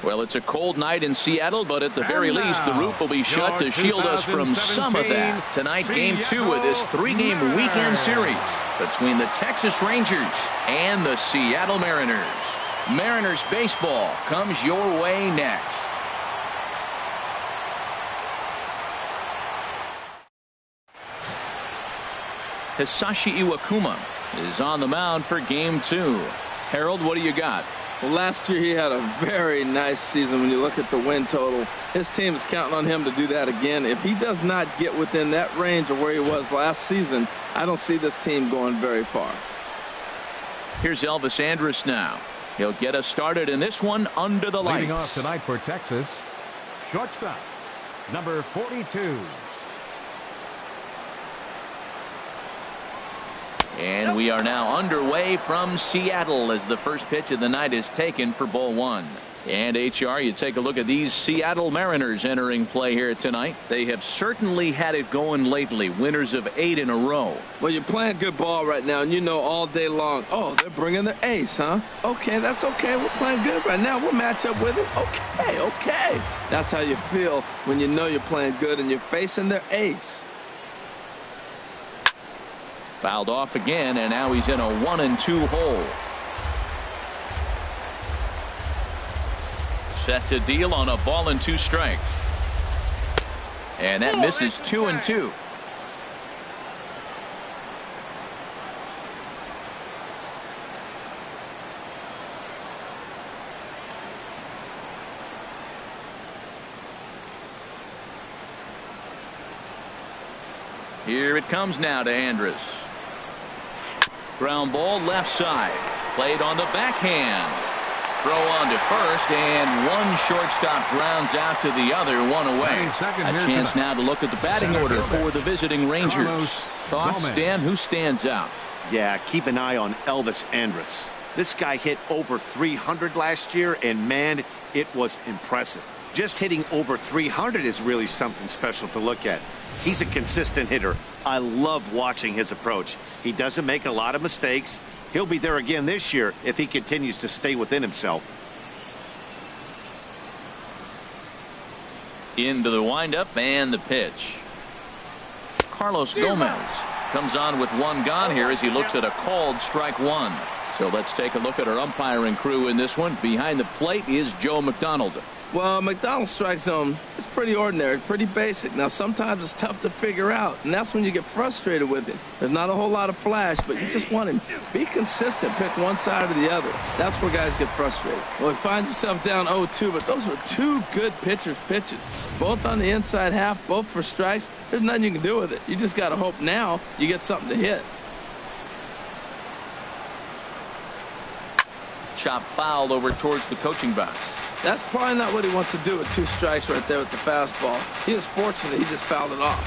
Well, it's a cold night in Seattle, but at the very least, the roof will be shut to shield us from some of that. Tonight, Game 2 of this 3-game weekend series between the Texas Rangers and the Seattle Mariners. Mariners baseball comes your way next. Hisashi Iwakuma is on the mound for Game 2. Harold, what do you got? Well, last year he had a very nice season. When you look at the win total, his team is counting on him to do that again. If he does not get within that range of where he was last season, I don't see this team going very far. Here's Elvis Andrus now. He'll get us started in this one under the lights. Leading off tonight for Texas, shortstop, number 42. And we are now underway from Seattle as the first pitch of the night is taken for ball 1. And HR, you take a look at these Seattle Mariners entering play here tonight. They have certainly had it going lately, winners of 8 in a row. Well, you're playing good ball right now, and you know all day long, oh, they're bringing their ace, huh? Okay, that's okay. We're playing good right now. We'll match up with it. Okay. That's how you feel when you know you're playing good and you're facing their ace. Fouled off again, and now he's in a 1-2 hole. Set to deal on a ball and 2 strikes. And that misses 2-2. Here it comes now to Andrus. Ground ball left side. Played on the backhand. Throw on to first, and one shortstop grounds out to the other, one away. A chance now to look at the batting order for the visiting Rangers. Thoughts, Dan? Who stands out? Yeah, keep an eye on Elvis Andrus. This guy hit over 300 last year, and man, it was impressive. Just hitting over 300 is really something special to look at. He's a consistent hitter. I love watching his approach. He doesn't make a lot of mistakes. He'll be there again this year if he continues to stay within himself. Into the windup and the pitch. Carlos Gomez comes on with one gone here as he looks at a called strike 1. So let's take a look at our umpiring crew in this one. Behind the plate is Joe McDonald. Well, McDonald's strike zone is pretty ordinary, pretty basic. Now, sometimes it's tough to figure out, and that's when you get frustrated with it. There's not a whole lot of flash, but you just want him to be consistent, pick one side or the other. That's where guys get frustrated. Well, he finds himself down 0-2, but those were 2 good pitchers' pitches, both on the inside half, both for strikes. There's nothing you can do with it. You just got to hope now you get something to hit. Chop foul over towards the coaching box. That's probably not what he wants to do with 2 strikes right there with the fastball. He was fortunate he just fouled it off.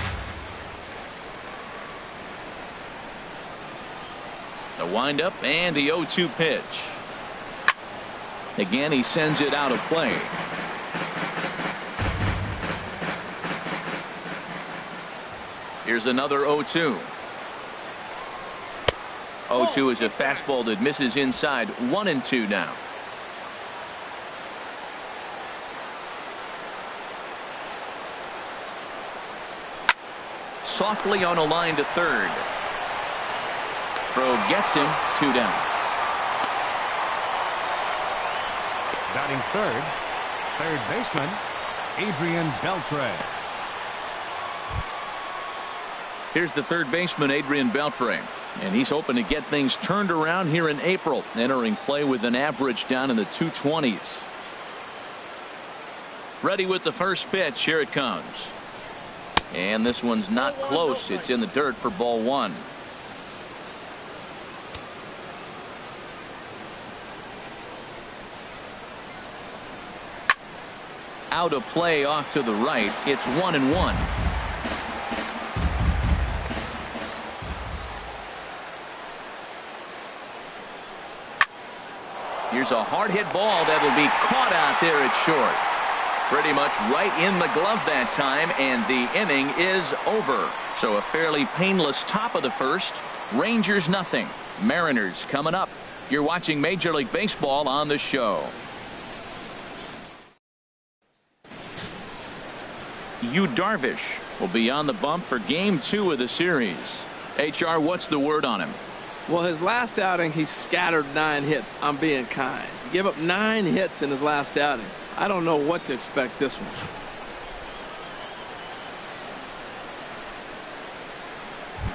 The windup and the 0-2 pitch. Again, he sends it out of play. Here's another 0-2. 0-2 is a fastball that misses inside. 1-2 now. Softly on a line to third. Throw gets him. 2 down. Batting third baseman, Adrian Beltre. Here's the third baseman, Adrian Beltre. And he's hoping to get things turned around here in April. Entering play with an average down in the 220s. Ready with the first pitch. Here it comes. And this one's not close. It's in the dirt for ball 1. Out of play off to the right. It's 1-1. Here's a hard hit ball that'll be caught out there at short. Pretty much right in the glove that time, and the inning is over. So a fairly painless top of the first. Rangers nothing. Mariners coming up. You're watching Major League Baseball on the show. Yu Darvish will be on the bump for game 2 of the series. HR, what's the word on him? Well, his last outing, he scattered 9 hits. I'm being kind. He gave up 9 hits in his last outing. I don't know what to expect this one.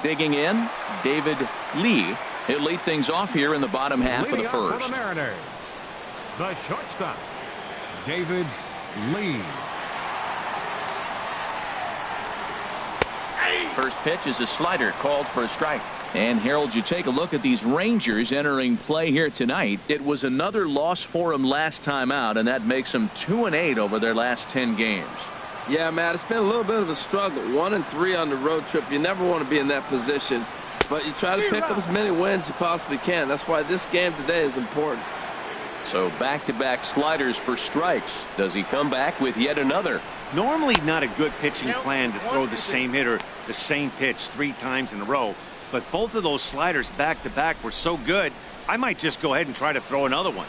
Digging in, David Lee. He'll lead things off here in the bottom half of the Leading off first. for the Mariners, the shortstop, David Lee. First pitch is a slider called for a strike. And Harold, you take a look at these Rangers entering play here tonight. It was another loss for them last time out, and that makes them 2-8 over their last 10 games. Yeah, Matt, it's been a little bit of a struggle. 1-3 on the road trip. You never want to be in that position, but you try to pick up as many wins as you possibly can. That's why this game today is important. So back-to-back sliders for strikes. Does he come back with yet another? Normally not a good pitching plan to throw the same hitter the same pitch 3 times in a row. But both of those sliders back-to-back were so good, I might just go ahead and try to throw another one.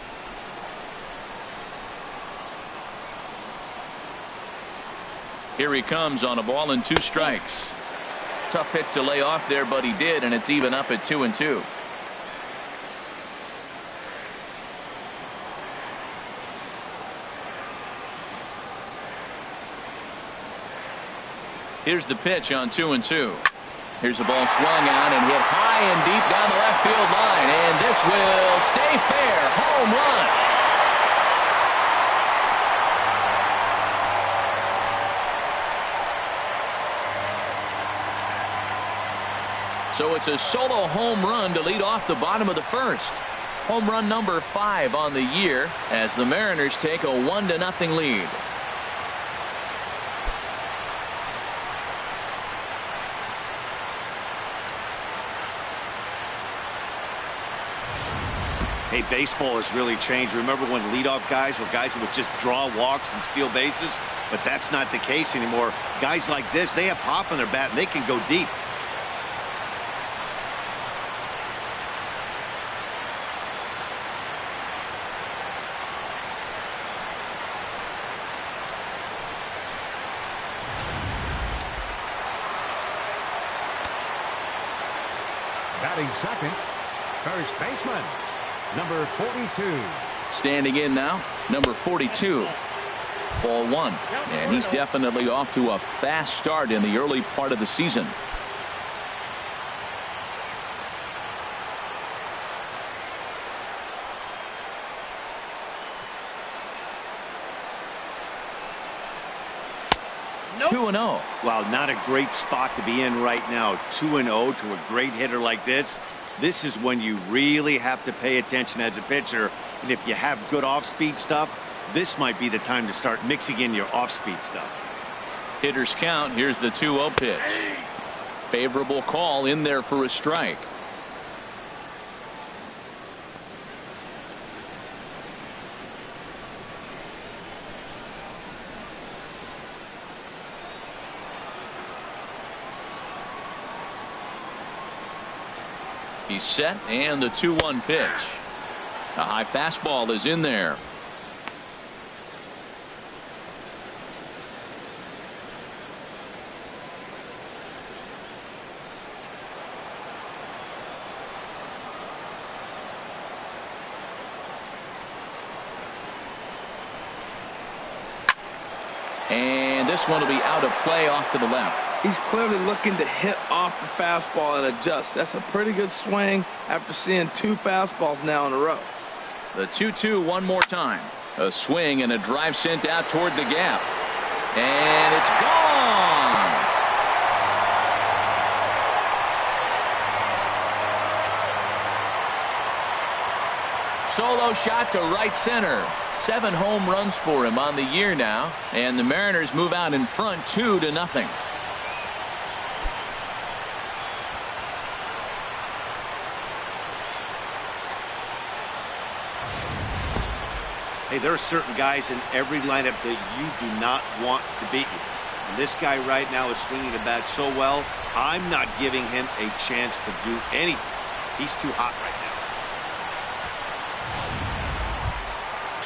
Here he comes on a ball and 2 strikes. Tough pitch to lay off there, but he did, and it's even up at 2-2. Here's the pitch on 2-2. Here's a ball swung on and hit high and deep down the left field line, and this will stay fair. Home run. So it's a solo home run to lead off the bottom of the first. Home run number 5 on the year as the Mariners take a 1-0 lead. Hey, baseball has really changed. Remember when leadoff guys were guys who would just draw walks and steal bases? But that's not the case anymore. Guys like this, they have pop in their bat and they can go deep. Batting second, first baseman, number 42. Standing in now, number 42. Ball 1. And he's definitely off to a fast start in the early part of the season. Nope. 2-0. Wow, not a great spot to be in right now. 2-0 to a great hitter like this. This is when you really have to pay attention as a pitcher. And if you have good off-speed stuff, this might be the time to start mixing in your off-speed stuff. Hitters count. Here's the 2-0 pitch. Favorable call in there for a strike. He's set, and the 2-1 pitch. A high fastball is in there. And this one will be out of play off to the left. He's clearly looking to hit off the fastball and adjust. That's a pretty good swing after seeing 2 fastballs now in a row. The 2-2 one more time. A swing and a drive sent out toward the gap. And it's gone. Solo shot to right center. 7 home runs for him on the year now. And the Mariners move out in front 2-0. Hey, there are certain guys in every lineup that you do not want to beat you. And this guy right now is swinging the bat so well, I'm not giving him a chance to do anything. He's too hot right now.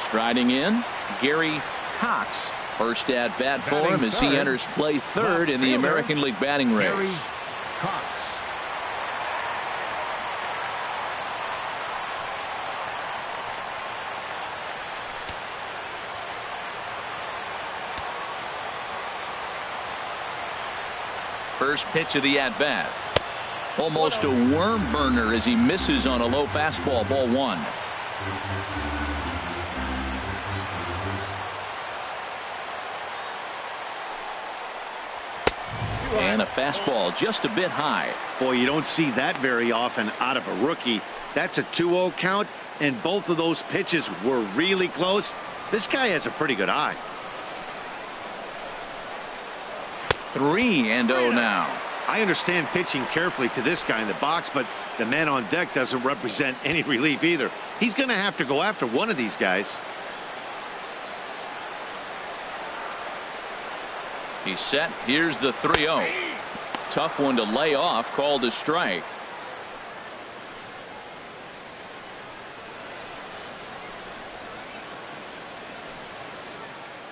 Striding in, Gary Cox First at bat for him as he enters play third in the American League batting race. Gary Cox. First pitch of the at-bat. Almost a worm burner as he misses on a low fastball. Ball one. And a fastball just a bit high. Boy, you don't see that very often out of a rookie. That's a 2-0 count, and both of those pitches were really close. This guy has a pretty good eye. 3-0 now. I understand pitching carefully to this guy in the box, but the man on deck doesn't represent any relief either. He's going to have to go after one of these guys. He's set. Here's the 3-0. Tough one to lay off, called a strike.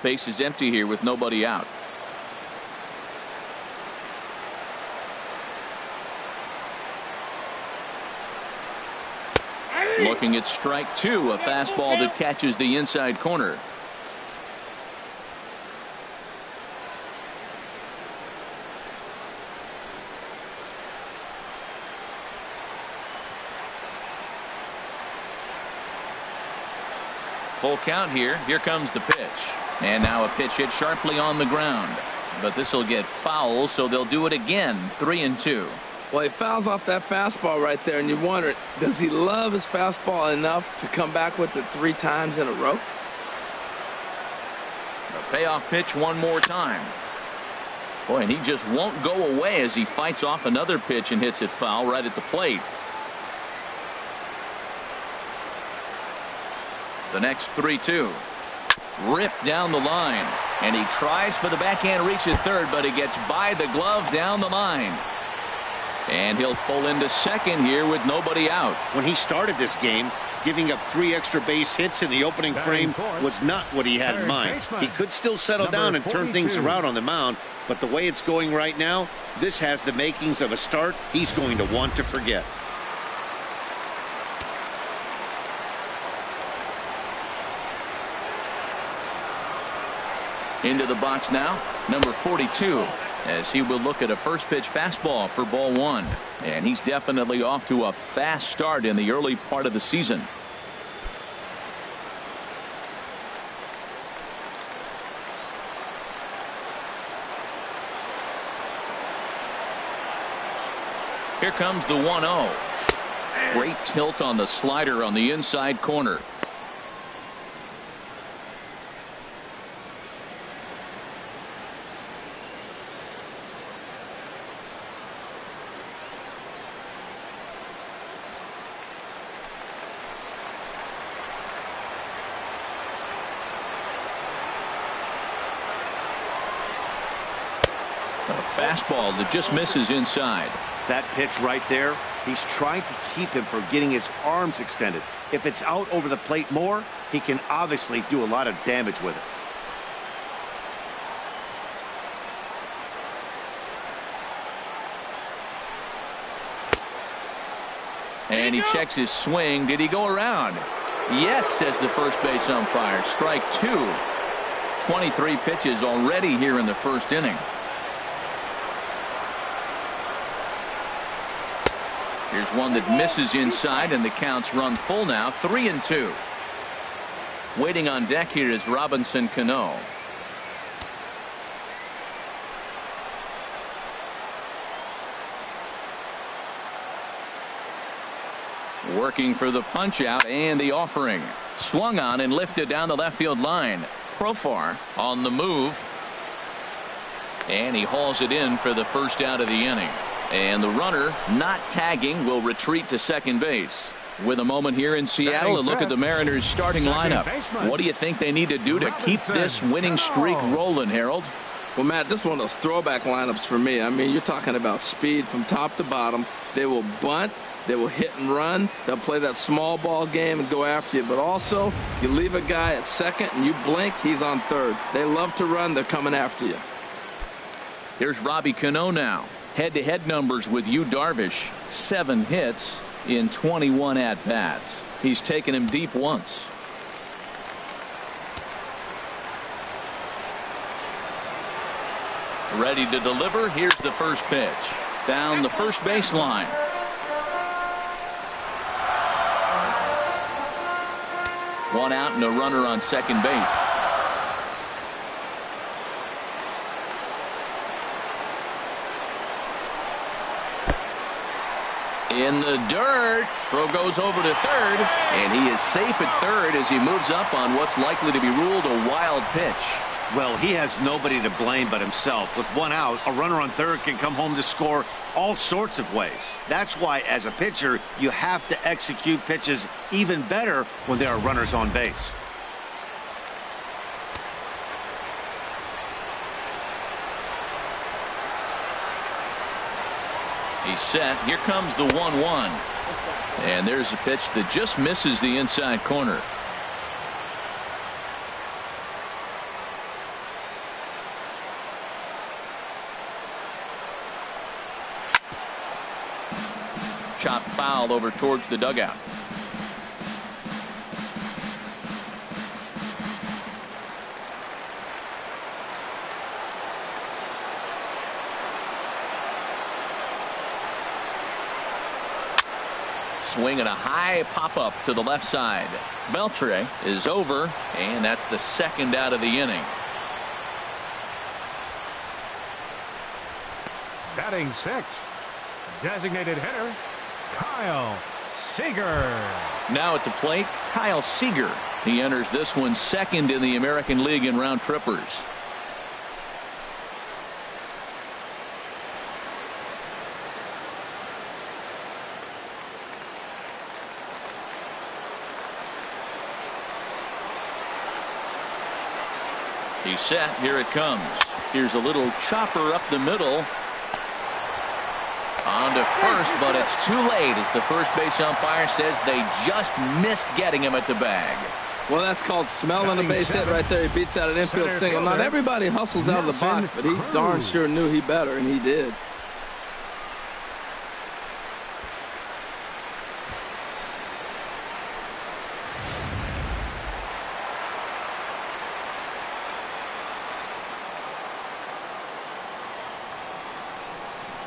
Base is empty here with nobody out. Looking at strike two, a fastball that catches the inside corner. Full count here. Here comes the pitch. And now a pitch hit sharply on the ground. But this will get foul, so they'll do it again. 3-2. Well, he fouls off that fastball right there, and you wonder, does he love his fastball enough to come back with it 3 times in a row? A payoff pitch one more time. Boy, and he just won't go away as he fights off another pitch and hits it foul right at the plate. The next 3-2. Ripped down the line. And he tries for the backhand reach at third, but he gets by the glove down the line. And he'll pull into second here with nobody out. When he started this game, giving up 3 extra base hits in the opening frame was not what he had in mind. He could still settle down and turn things around on the mound, but the way it's going right now, this has the makings of a start he's going to want to forget. Into the box now, number 42, as he will look at a first pitch fastball for ball one. And he's definitely off to a fast start in the early part of the season. Here comes the 1-0. Great tilt on the slider on the inside corner. Fastball that just misses inside. That pitch right there, he's trying to keep him from getting his arms extended. If it's out over the plate more, he can obviously do a lot of damage with it. And he checks his swing. Did he go around? Yes, says the first base umpire. Strike two. 23 pitches already here in the first inning. Here's one that misses inside, and the counts run full now. 3-2. Waiting on deck here is Robinson Cano. Working for the punch out and the offering. Swung on and lifted down the left field line. Profar on the move. And he hauls it in for the first out of the inning. And the runner, not tagging, will retreat to second base. With a moment here in Seattle, a look at the Mariners starting lineup. What do you think they need to do to keep this winning streak rolling, Harold? Well, Matt, this is one of those throwback lineups for me. I mean, you're talking about speed from top to bottom. They will bunt. They will hit and run. They'll play that small ball game and go after you. But also, you leave a guy at second and you blink, he's on third. They love to run. They're coming after you. Here's Robbie Cano now. Head-to-head numbers with Yu Darvish. 7 hits in 21 at-bats. He's taken him deep once. Ready to deliver. Here's the first pitch. Down the first baseline. One out and a runner on second base. In the dirt. Throw goes over to third, and he is safe at third as he moves up on what's likely to be ruled a wild pitch. Well, he has nobody to blame but himself. With one out, a runner on third can come home to score all sorts of ways. That's why, as a pitcher, you have to execute pitches even better when there are runners on base. He's set. Here comes the 1-1. And there's a pitch that just misses the inside corner. Chopped foul over towards the dugout. Swing and a high pop-up to the left side. Beltre is over, and that's the second out of the inning. Batting 6th, designated hitter, Kyle Seager. Now at the plate, Kyle Seager. He enters this one second in the American League in round trippers. He's set. Here it comes. Here's a little chopper up the middle. On to first, but it's too late as the first base umpire says they just missed getting him at the bag. Well, that's called smelling a base hit right there. He beats out an infield single. Not everybody hustles out of the box, but he darn sure knew he better, and he did.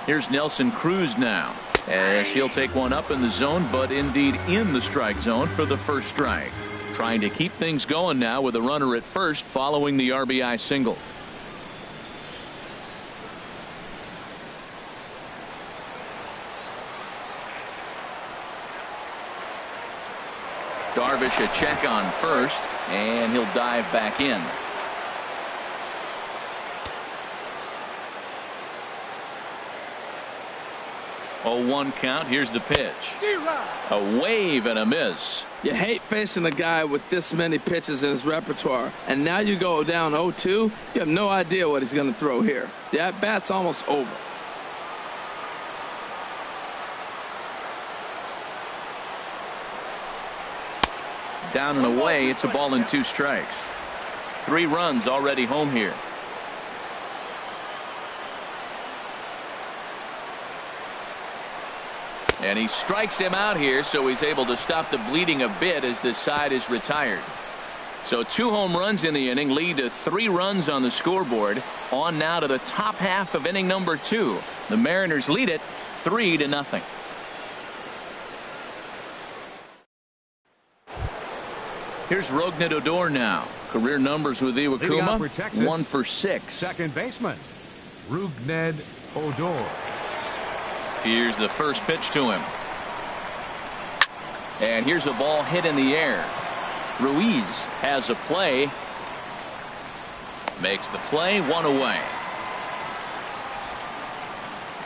Here's Nelson Cruz now as he'll take one up in the zone, but indeed in the strike zone for the first strike. Trying to keep things going now with a runner at first following the RBI single. Darvish a check on first, and he'll dive back in. 0-1 count. Here's the pitch. A wave and a miss. You hate facing a guy with this many pitches in his repertoire, and now you go down 0-2. You have no idea what he's going to throw here. The at-bat's almost over. Down and away. It's a ball and 2 strikes. 3 runs already home here. And he strikes him out here, so he's able to stop the bleeding a bit as this side is retired. So 2 home runs in the inning lead to 3 runs on the scoreboard. On now to the top half of inning number 2. The Mariners lead it 3-0. Here's Rougned Odor now. Career numbers with Iwakuma, 1 for 6. Second baseman, Rougned Odor. Here's the first pitch to him. And here's a ball hit in the air. Ruiz has a play. Makes the play, 1 away.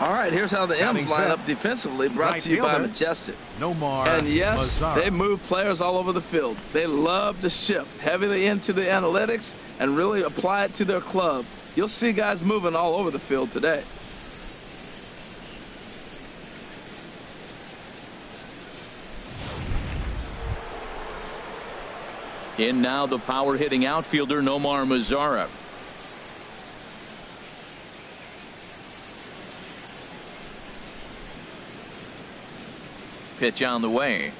All right, here's how the M's line up defensively, brought to you by Majestic. And yes, they move players all over the field. They love to shift heavily into the analytics and really apply it to their club. You'll see guys moving all over the field today. In now the power hitting outfielder Nomar Mazara. Pitch on the way.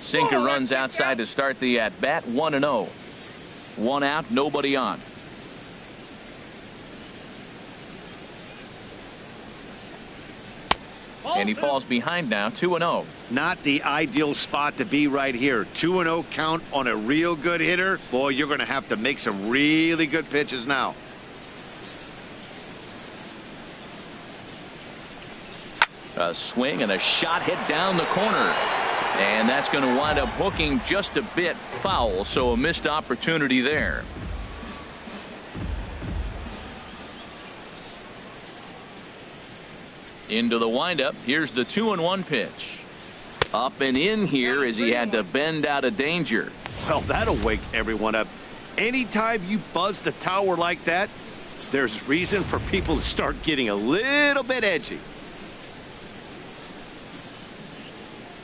Sinker runs outside to start the at bat. 1-0. 1 out, nobody on. And he falls behind now. 2-0. Not the ideal spot to be right here. 2-0 count on a real good hitter. Boy, you're going to have to make some really good pitches now. A swing and a shot hit down the corner. And that's going to wind up hooking just a bit foul, so a missed opportunity there. Into the windup. Here's the 2-1 pitch. Up and in here as he had to bend out of danger. Well, that'll wake everyone up. Anytime you buzz the tower like that, there's reason for people to start getting a little bit edgy.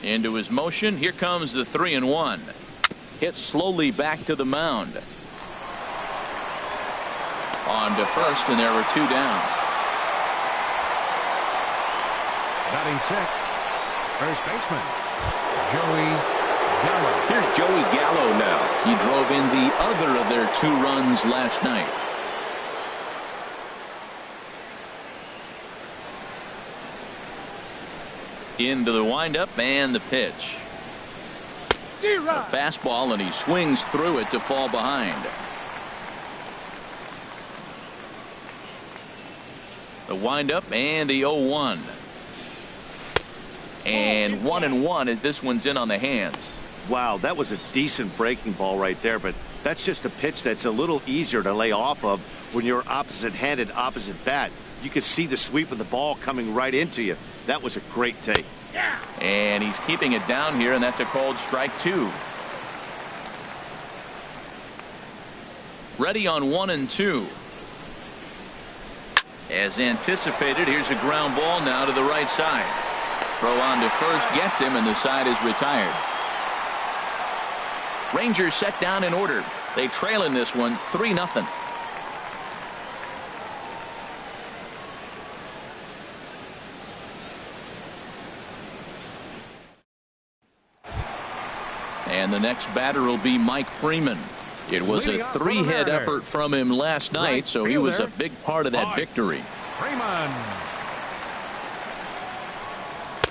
Into his motion. Here comes the 3-1. Hit slowly back to the mound. On to first, and there were 2 down. Batting sixth, first baseman, Joey Gallo. Here's Joey Gallo now. He drove in the other of their 2 runs last night. Into the windup and the pitch. A fastball, and he swings through it to fall behind. The windup and the 0-1. And 1-1 as this one's in on the hands. Wow, that was a decent breaking ball right there, but that's just a pitch that's a little easier to lay off of when you're opposite-handed, opposite bat. You could see the sweep of the ball coming right into you. That was a great take. And he's keeping it down here, and that's a called strike 2. Ready on 1-2. As anticipated, here's a ground ball now to the right side. Throw on to first gets him, and the side is retired. Rangers set down in order. They trail in this one 3-0. And the next batter will be Mike Freeman. It was a 3-hit effort from him last night, so he was a big part of that victory. Freeman.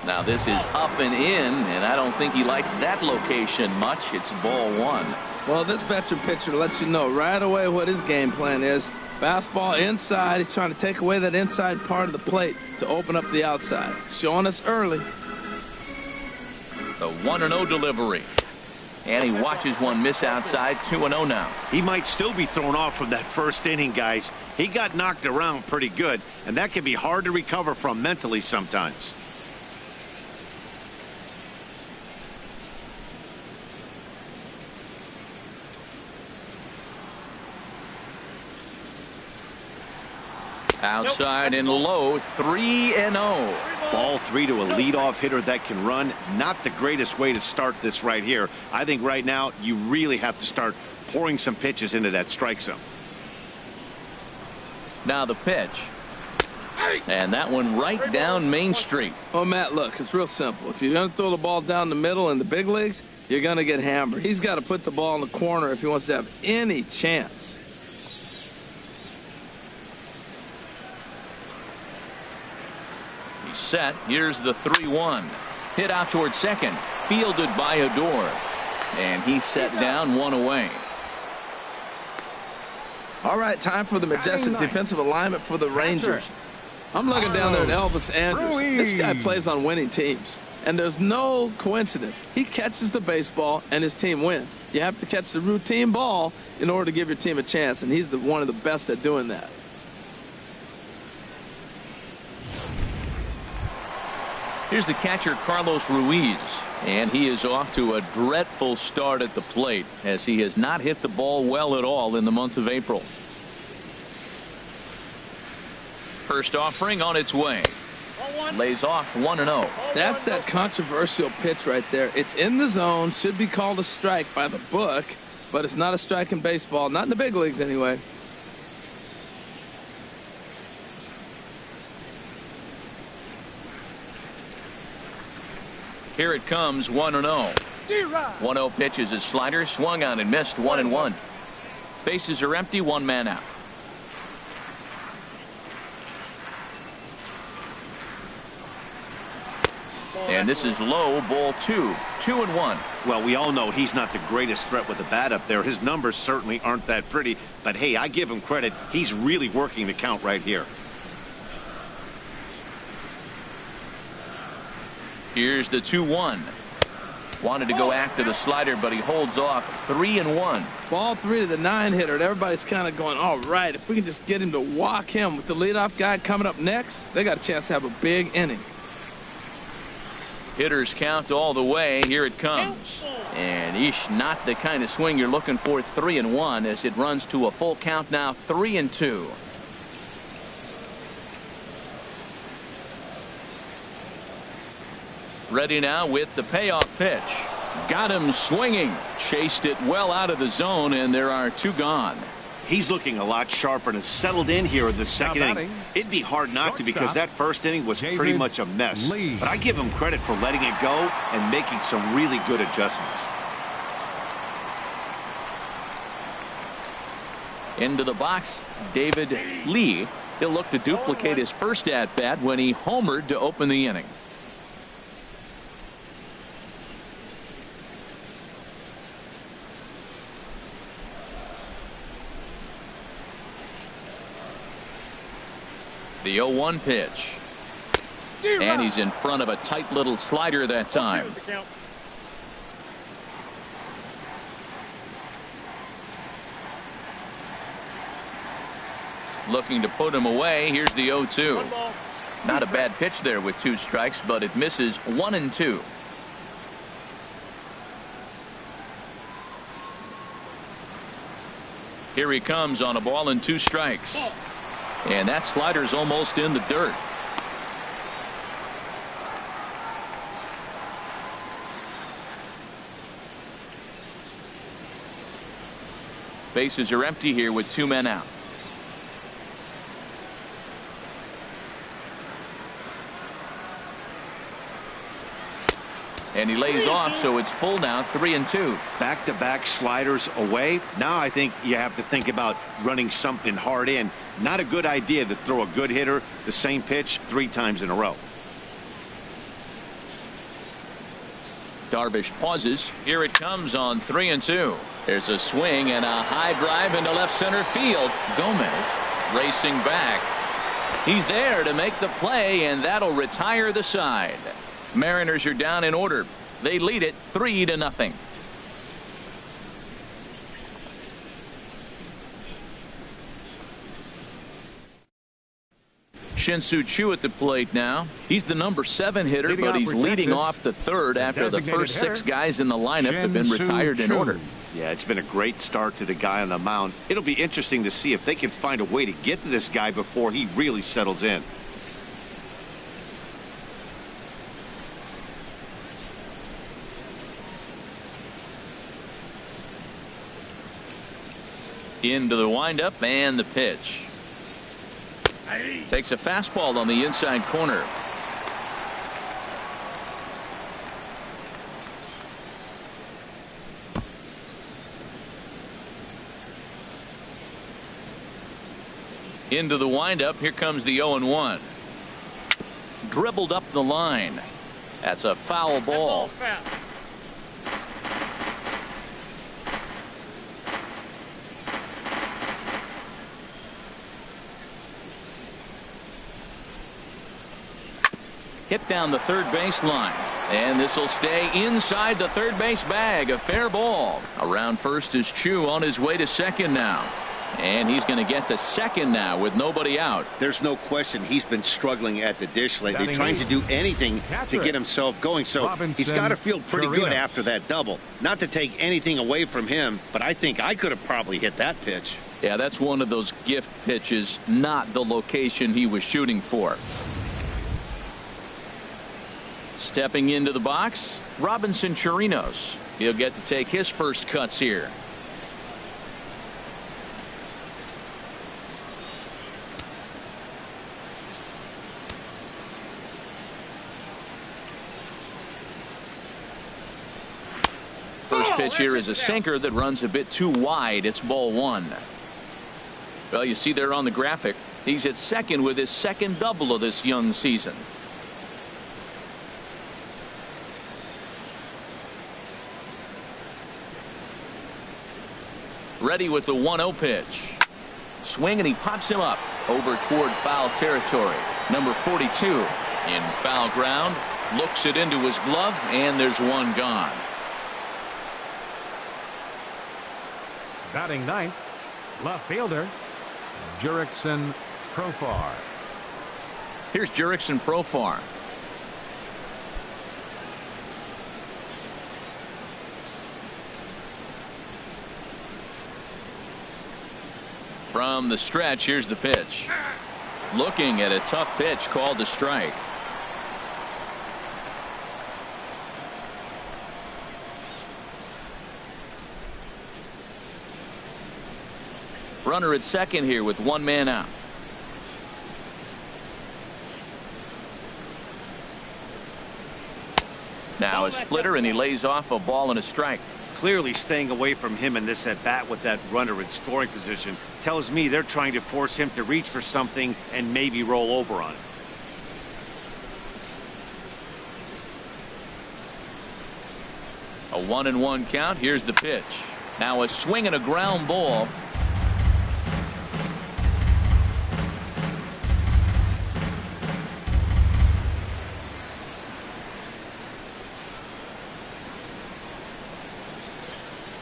Now this is up and in, and I don't think he likes that location much. It's ball 1. Well, this veteran pitcher lets you know right away what his game plan is. Fastball inside. He's trying to take away that inside part of the plate to open up the outside. Showing us early. The 1-0 delivery. And he watches one miss outside. 2-0 now. He might still be thrown off from that first inning, guys. He got knocked around pretty good, and that can be hard to recover from mentally sometimes. Outside and low. 3-0. Ball 3 to a leadoff hitter that can run. Not the greatest way to start this right here. I think right now you really have to start pouring some pitches into that strike zone. Now the pitch. And that one right down Main Street. Oh, Matt, look, it's real simple. If you're going to throw the ball down the middle in the big leagues, you're going to get hammered. He's got to put the ball in the corner if he wants to have any chance. Set. Here's the 3-1. Hit out toward second. Fielded by Odor. And he's set down, 1 away. All right, time for the majestic defensive alignment for the Rangers. I'm looking down there at Elvis Andrus. This guy plays on winning teams. And there's no coincidence. He catches the baseball and his team wins. You have to catch the routine ball in order to give your team a chance. And he's one of the best at doing that. Here's the catcher, Carlos Ruiz, and he is off to a dreadful start at the plate as he has not hit the ball well at all in the month of April. First offering on its way. Lays off 1-0. That's that controversial pitch right there. It's in the zone, should be called a strike by the book, but it's not a strike in baseball, not in the big leagues anyway. Here it comes, 1-0. 1-0 pitch is his slider, swung on and missed, 1-1. Bases are empty, one man out. And this is low, ball 2, 2-1. Well, we all know he's not the greatest threat with the bat up there. His numbers certainly aren't that pretty, but hey, I give him credit. He's really working the count right here. Here's the 2-1. Wanted to go after the slider, but he holds off. 3-1. Ball 3 to the 9-hitter, and everybody's kind of going, all right, if we can just get him to walk him with the leadoff guy coming up next, they got a chance to have a big inning. Hitters count all the way. Here it comes. And not the kind of swing you're looking for. 3-1 as it runs to a full count now. 3-2. Ready now with the payoff pitch. Got him swinging. Chased it well out of the zone, and there are 2 gone. He's looking a lot sharper and has settled in here in the second inning. It'd be hard not to because that first inning was pretty much a mess. But I give him credit for letting it go and making some really good adjustments. Into the box, David Lee. He'll look to duplicate his first at-bat when he homered to open the inning. The 0-1 pitch. And he's in front of a tight little slider that time. Looking to put him away. Here's the 0-2. Not a bad pitch there with 2 strikes, but it misses 1-2. Here he comes on a ball and 2 strikes. And that slider's almost in the dirt. Bases are empty here with 2 men out. And he lays off, so it's full now, 3-2. Back-to-back sliders away. Now I think you have to think about running something hard in. Not a good idea to throw a good hitter the same pitch 3 times in a row. Darvish pauses. Here it comes on 3-2. There's a swing and a high drive into left center field. Gomez racing back. He's there to make the play, and that'll retire the side. Mariners are down in order. They lead it 3-0. Shin-Soo Choo at the plate now. He's the number 7 hitter, but he's leading off the 3rd after the first 6 guys in the lineup have been retired in order. Yeah, it's been a great start to the guy on the mound. It'll be interesting to see if they can find a way to get to this guy before he really settles in. Into the windup and the pitch. Takes a fastball on the inside corner. Into the windup. Here comes the 0-1. Dribbled up the line. That's a foul ball. Hit down the third base line, and this will stay inside the third base bag. A fair ball. Around first is Choo on his way to second now. And he's going to get to second now with nobody out. There's no question he's been struggling at the dish lately, Batting trying to do anything catcher, to get himself going. So he's got to feel pretty good after that double. Not to take anything away from him, but I think I could have probably hit that pitch. Yeah, that's one of those gift pitches, not the location he was shooting for. Stepping into the box, Robinson Chirinos. He'll get to take his first cuts here. First pitch here is a sinker that runs a bit too wide. It's ball one. Well, you see there on the graphic, he's at second with his second double of this young season. Ready with the 1-0 pitch. Swing, and he pops him up over toward foul territory. Number 42 in foul ground. Looks it into his glove, and there's one gone. Batting ninth, left fielder, Jurickson Profar. Here's Jurickson Profar. From the stretch, here's the pitch. Looking at a tough pitch called a strike. Runner at second here with one man out. Now a splitter, and he lays off a ball and a strike. Clearly staying away from him in this at bat with that runner in scoring position tells me they're trying to force him to reach for something and maybe roll over on it. A 1-1 count. Here's the pitch. Now a swing and a ground ball.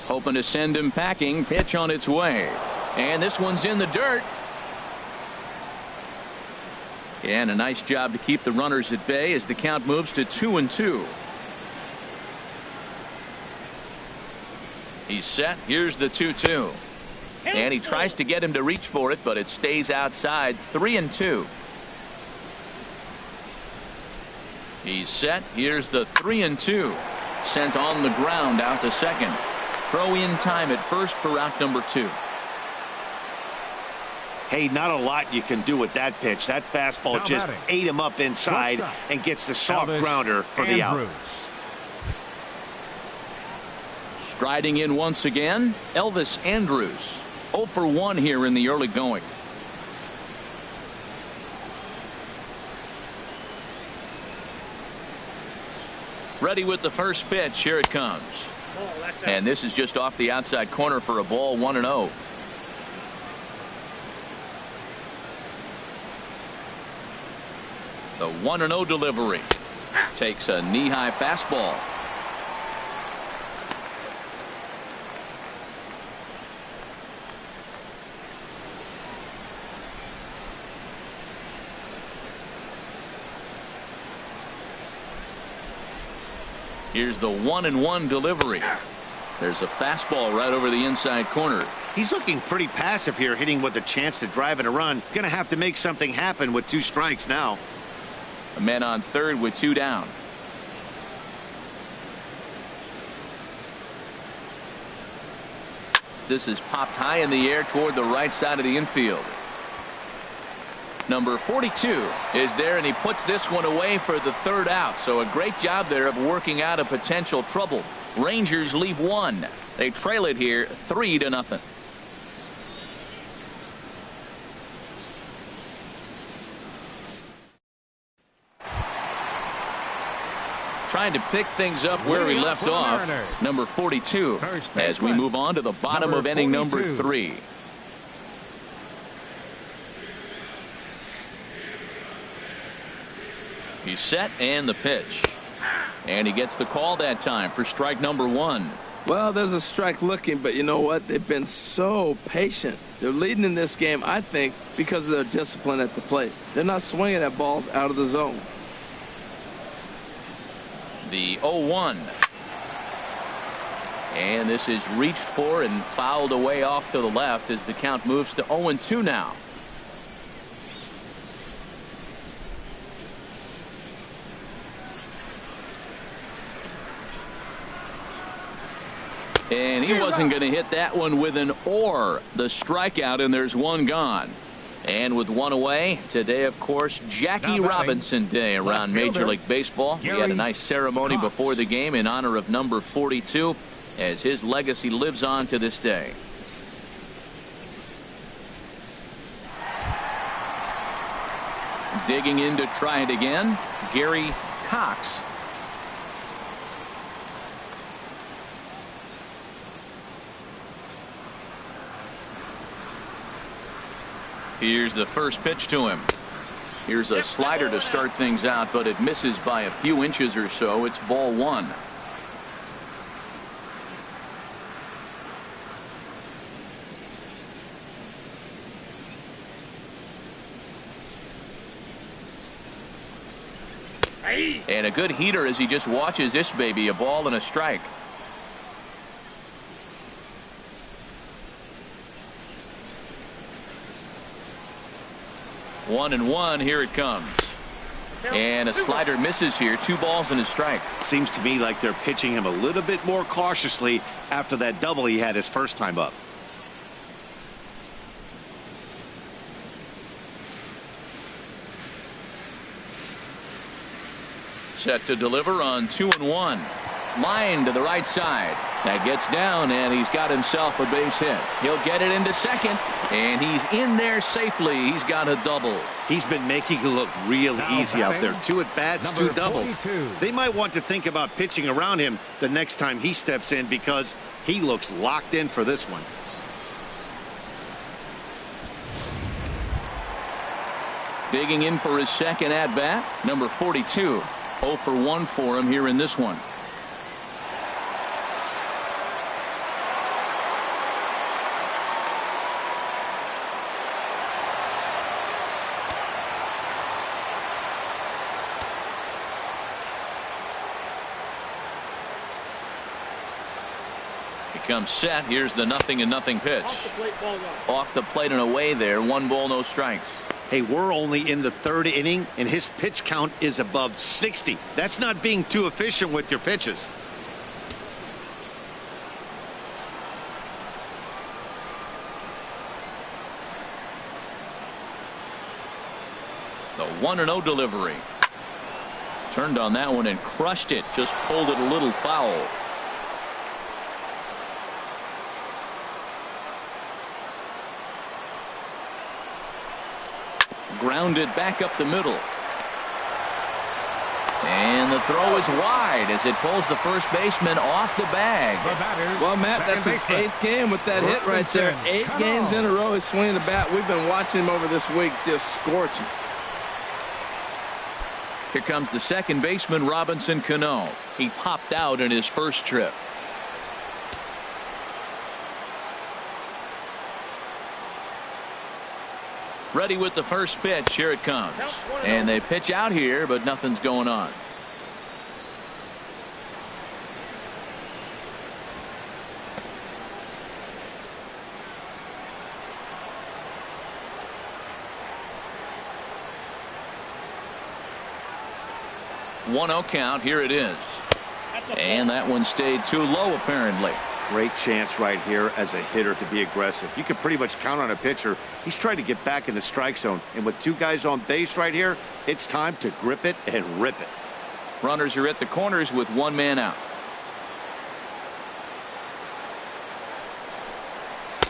Hoping to send him packing. Pitch on its way. And this one's in the dirt. And a nice job to keep the runners at bay as the count moves to 2-2. He's set. Here's the 2-2. And he tries to get him to reach for it, but it stays outside. 3-2. He's set. Here's the 3-2. Sent on the ground out to second. Throw in time at first for out number 2. Hey, not a lot you can do with that pitch. That fastball Now just batting. ate him up inside and gets the soft Elvis grounder for the out. Andrus. Striding in once again, Elvis Andrus. 0 for 1 here in the early going. Ready with the first pitch. Here it comes. And this is just off the outside corner for a ball. 1-0. The 1-0 delivery. Takes a knee-high fastball. Here's the 1-1 delivery. There's a fastball right over the inside corner. He's looking pretty passive here, hitting with a chance to drive in a run. Going to have to make something happen with 2 strikes now. A man on third with 2 down. This is popped high in the air toward the right side of the infield. Number 42 is there, and he puts this one away for the 3rd out. So a great job there of working out a potential trouble. Rangers leave 1. They trail it here 3-0. Trying to pick things up where he left off. Number 42 as we move on to the bottom of inning number 3. He's set, and the pitch. And he gets the call that time for strike number 1. Well, there's a strike looking, but you know what? They've been so patient. They're leading in this game, I think, because of their discipline at the plate. They're not swinging at balls out of the zone. The 0-1. And this is reached for and fouled away off to the left as the count moves to 0-2 now. And he wasn't going to hit that one with an or. The strikeout, and there's one gone. And with one away, today, of course, Jackie Robinson Day around Major League Baseball. We had a nice ceremony before the game in honor of number 42 as his legacy lives on to this day. Digging in to try it again, Gary Cox. Here's the first pitch to him. Here's a slider to start things out, but it misses by a few inches or so. It's ball one. And a good heater as he just watches this baby, a ball and a strike. One and one. Here it comes. And a slider misses here. 2 balls and a strike. Seems to me like they're pitching him a little bit more cautiously after that double he had his first time up. Set to deliver on 2-1. Line to the right side. That gets down, and he's got himself a base hit. He'll get it into second, and he's in there safely. He's got a double. He's been making it look real easy out there. 2 at-bats, 2 doubles. 42. They might want to think about pitching around him the next time he steps in because he looks locked in for this one. Digging in for his second at-bat, number 42. 0 for 1 for him here in this one. Comes set. Here's the 0-0 pitch. Off the plate and away there. 1 ball, no strikes. Hey, we're only in the 3rd inning, and his pitch count is above 60. That's not being too efficient with your pitches. The 1-0 delivery. Turned on that one and crushed it. Just pulled it a little foul. Grounded back up the middle. And the throw is wide as it pulls the first baseman off the bag. Well, Matt, that's his 8th game with that hit right there. 8 games in a row he's swinging the bat. We've been watching him over this week just scorching. Here comes the second baseman, Robinson Cano. He popped out in his first trip. Ready with the first pitch. Here it comes. And they pitch out here, but nothing's going on. One-0 count. Here it is. And that one stayed too low, apparently. Great chance right here as a hitter to be aggressive. You can pretty much count on a pitcher. He's trying to get back in the strike zone. And with 2 guys on base right here, it's time to grip it and rip it. Runners are at the corners with 1 man out.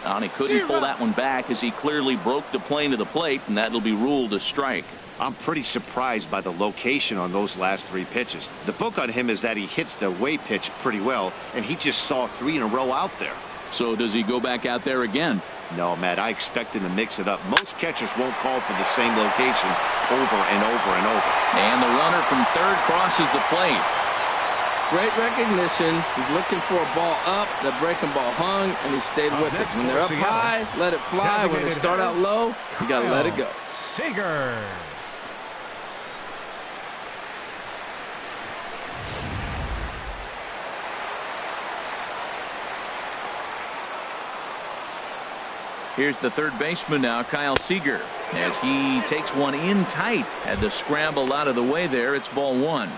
And he couldn't pull that one back as he clearly broke the plane of the plate, and that'll be ruled a strike. I'm pretty surprised by the location on those last 3 pitches. The book on him is that he hits the away pitch pretty well, and he just saw 3 in a row out there. So does he go back out there again? No, Matt, I expect him to mix it up. Most catchers won't call for the same location over and over and over. And the runner from third crosses the plate. Great recognition. He's looking for a ball up. The breaking ball hung, and he stayed with it. When they're up high, let it fly. When they start out low, you got to let it go. Seager. Here's the third baseman now, Kyle Seager, as he takes one in tight. Had to scramble out of the way there. It's ball one.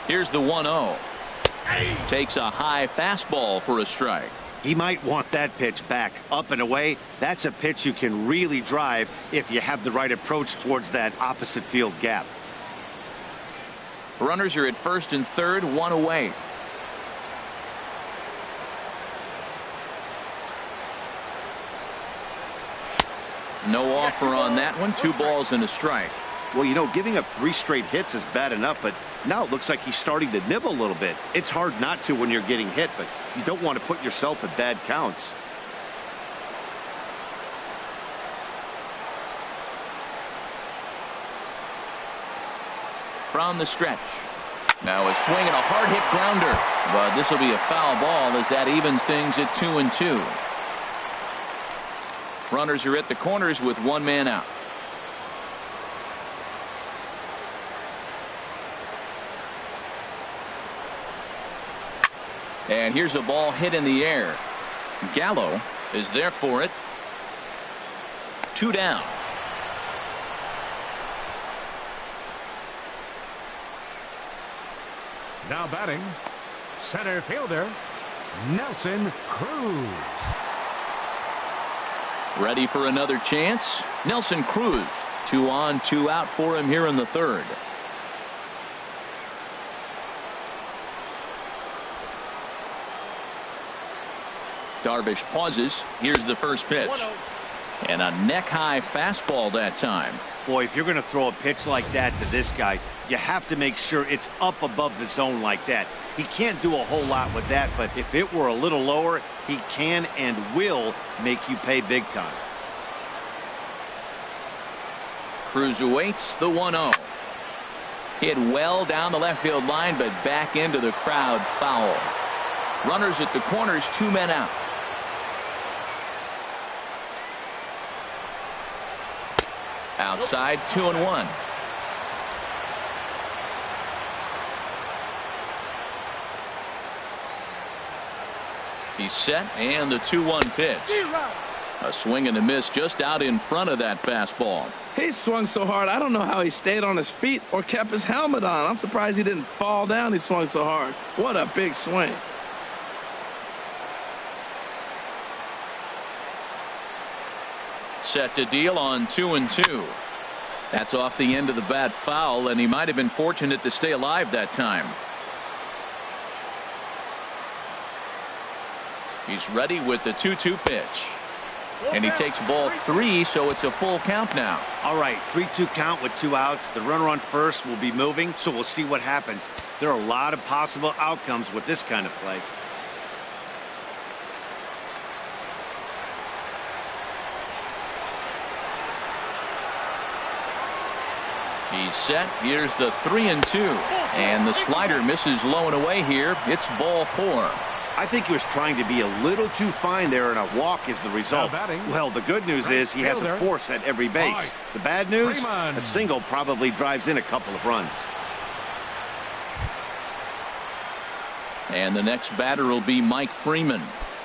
Here's the 1-0. Takes a high fastball for a strike. He might want that pitch back, up and away. That's a pitch you can really drive if you have the right approach towards that opposite field gap. Runners are at first and third, one away. No offer on that one. 2 balls and a strike. Well, you know, giving up 3 straight hits is bad enough, but now it looks like he's starting to nibble a little bit. It's hard not to when you're getting hit, but you don't want to put yourself in bad counts. From the stretch. Now a swing and a hard hit grounder, but this will be a foul ball as that evens things at 2-2. Runners are at the corners with 1 man out. And here's a ball hit in the air. Gallo is there for it. 2 down. Now batting, center fielder, Nelson Cruz. Ready for another chance. Nelson Cruz. 2 on, 2 out for him here in the third. Darvish pauses. Here's the first pitch. And a neck-high fastball that time. Boy, if you're going to throw a pitch like that to this guy, you have to make sure it's up above the zone like that. He can't do a whole lot with that, but if it were a little lower, he can and will make you pay big time. Cruz awaits the 1-0. Hit well down the left field line, but back into the crowd, foul. Runners at the corners, 2 men out. Outside, 2-1. He's set, and the 2-1 pitch. A swing and a miss just out in front of that fastball. He swung so hard, I don't know how he stayed on his feet or kept his helmet on. I'm surprised he didn't fall down. He swung so hard. What a big swing. Set to deal on 2-2. That's off the end of the bat foul, and he might have been fortunate to stay alive that time. He's ready with the 2-2 pitch. And he takes ball 3, so it's a full count now. All right, 3-2 count with 2 outs. The runner on first will be moving, so we'll see what happens. There are a lot of possible outcomes with this kind of play. He's set. Here's the 3-2. And the slider misses low and away here. It's ball 4. I think he was trying to be a little too fine there, and a walk is the result. Well, the good news is he has a force at every base. The bad news, a single probably drives in a couple of runs. And the next batter will be Mike Freeman.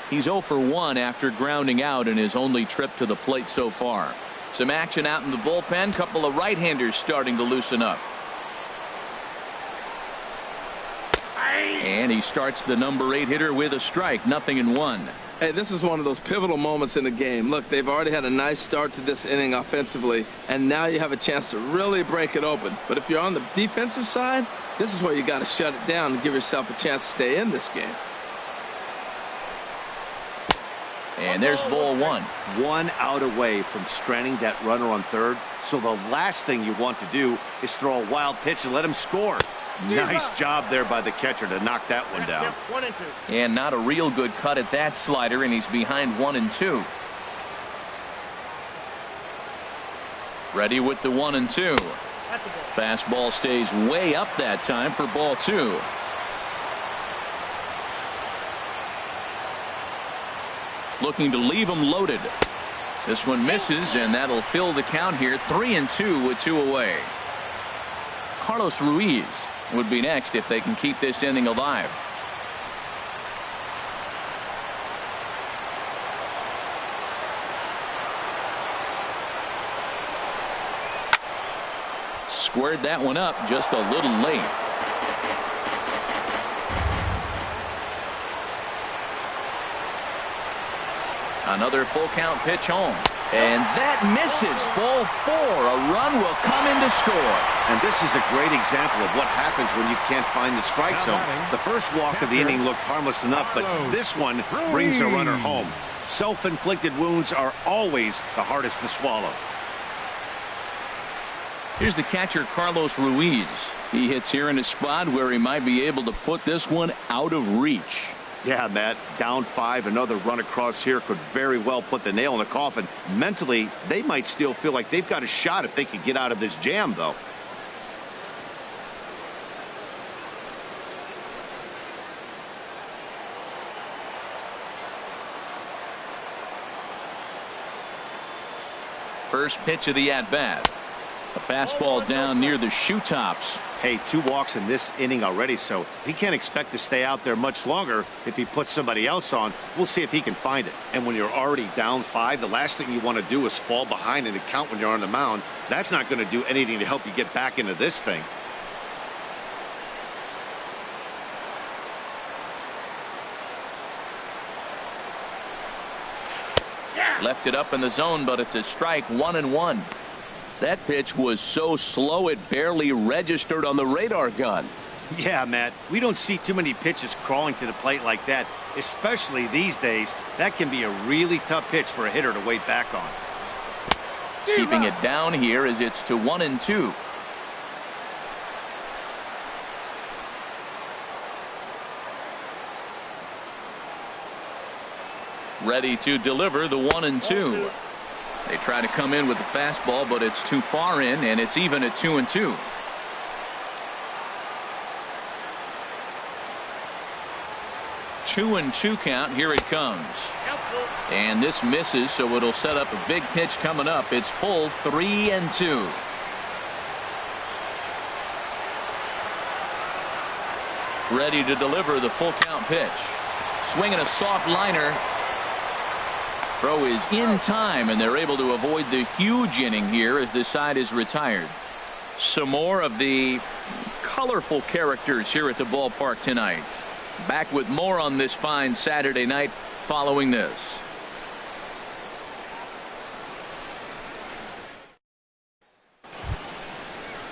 He's 0 for 1 after grounding out in his only trip to the plate so far. Some action out in the bullpen. Couple of right-handers starting to loosen up. And he starts the number 8 hitter with a strike. 0-1. Hey, this is one of those pivotal moments in the game. Look, they've already had a nice start to this inning offensively, and now you have a chance to really break it open. But if you're on the defensive side, this is where you got to shut it down and give yourself a chance to stay in this game. And there's ball one. 1 out away from stranding that runner on third. So the last thing you want to do is throw a wild pitch and let him score. Nice job there by the catcher to knock that one down. And not a real good cut at that slider, and he's behind 1-2. Ready with the 1-2. Fastball stays way up that time for ball 2. Looking to leave him loaded. This one misses, and that'll fill the count here. 3-2 with 2 away. Carlos Ruiz would be next if they can keep this inning alive. Squared that one up just a little late. Another full count pitch home. And that misses. Ball 4. A run will come in to score. And this is a great example of what happens when you can't find the strike zone. The first walk of the inning looked harmless enough, but this one brings a runner home. Self-inflicted wounds are always the hardest to swallow. Here's the catcher, Carlos Ruiz. He hits here in a spot where he might be able to put this one out of reach. Yeah, Matt, down 5, another run across here could very well put the nail in the coffin. Mentally, they might still feel like they've got a shot if they could get out of this jam, though. First pitch of the at-bat. A fastball down near the shoe tops. Hey, 2 walks in this inning already, so he can't expect to stay out there much longer if he puts somebody else on. We'll see if he can find it. And when you're already down 5, the last thing you want to do is fall behind in the count when you're on the mound. That's not going to do anything to help you get back into this thing. Left it up in the zone, but it's a strike. 1-1. That pitch was so slow it barely registered on the radar gun. Yeah, Matt, we don't see too many pitches crawling to the plate like that, especially these days. That can be a really tough pitch for a hitter to wait back on. Keeping it down here as it's to 1-2. Ready to deliver the 1-2. They try to come in with the fastball, but it's too far in, and it's even at 2-2. Two and 2 count. Here it comes. And this misses, so it'll set up a big pitch coming up. It's full 3-2. Ready to deliver the full count pitch. Swinging a soft liner. Throw is in time, and they're able to avoid the huge inning here as this side is retired. Some more of the colorful characters here at the ballpark tonight. Back with more on this fine Saturday night following this.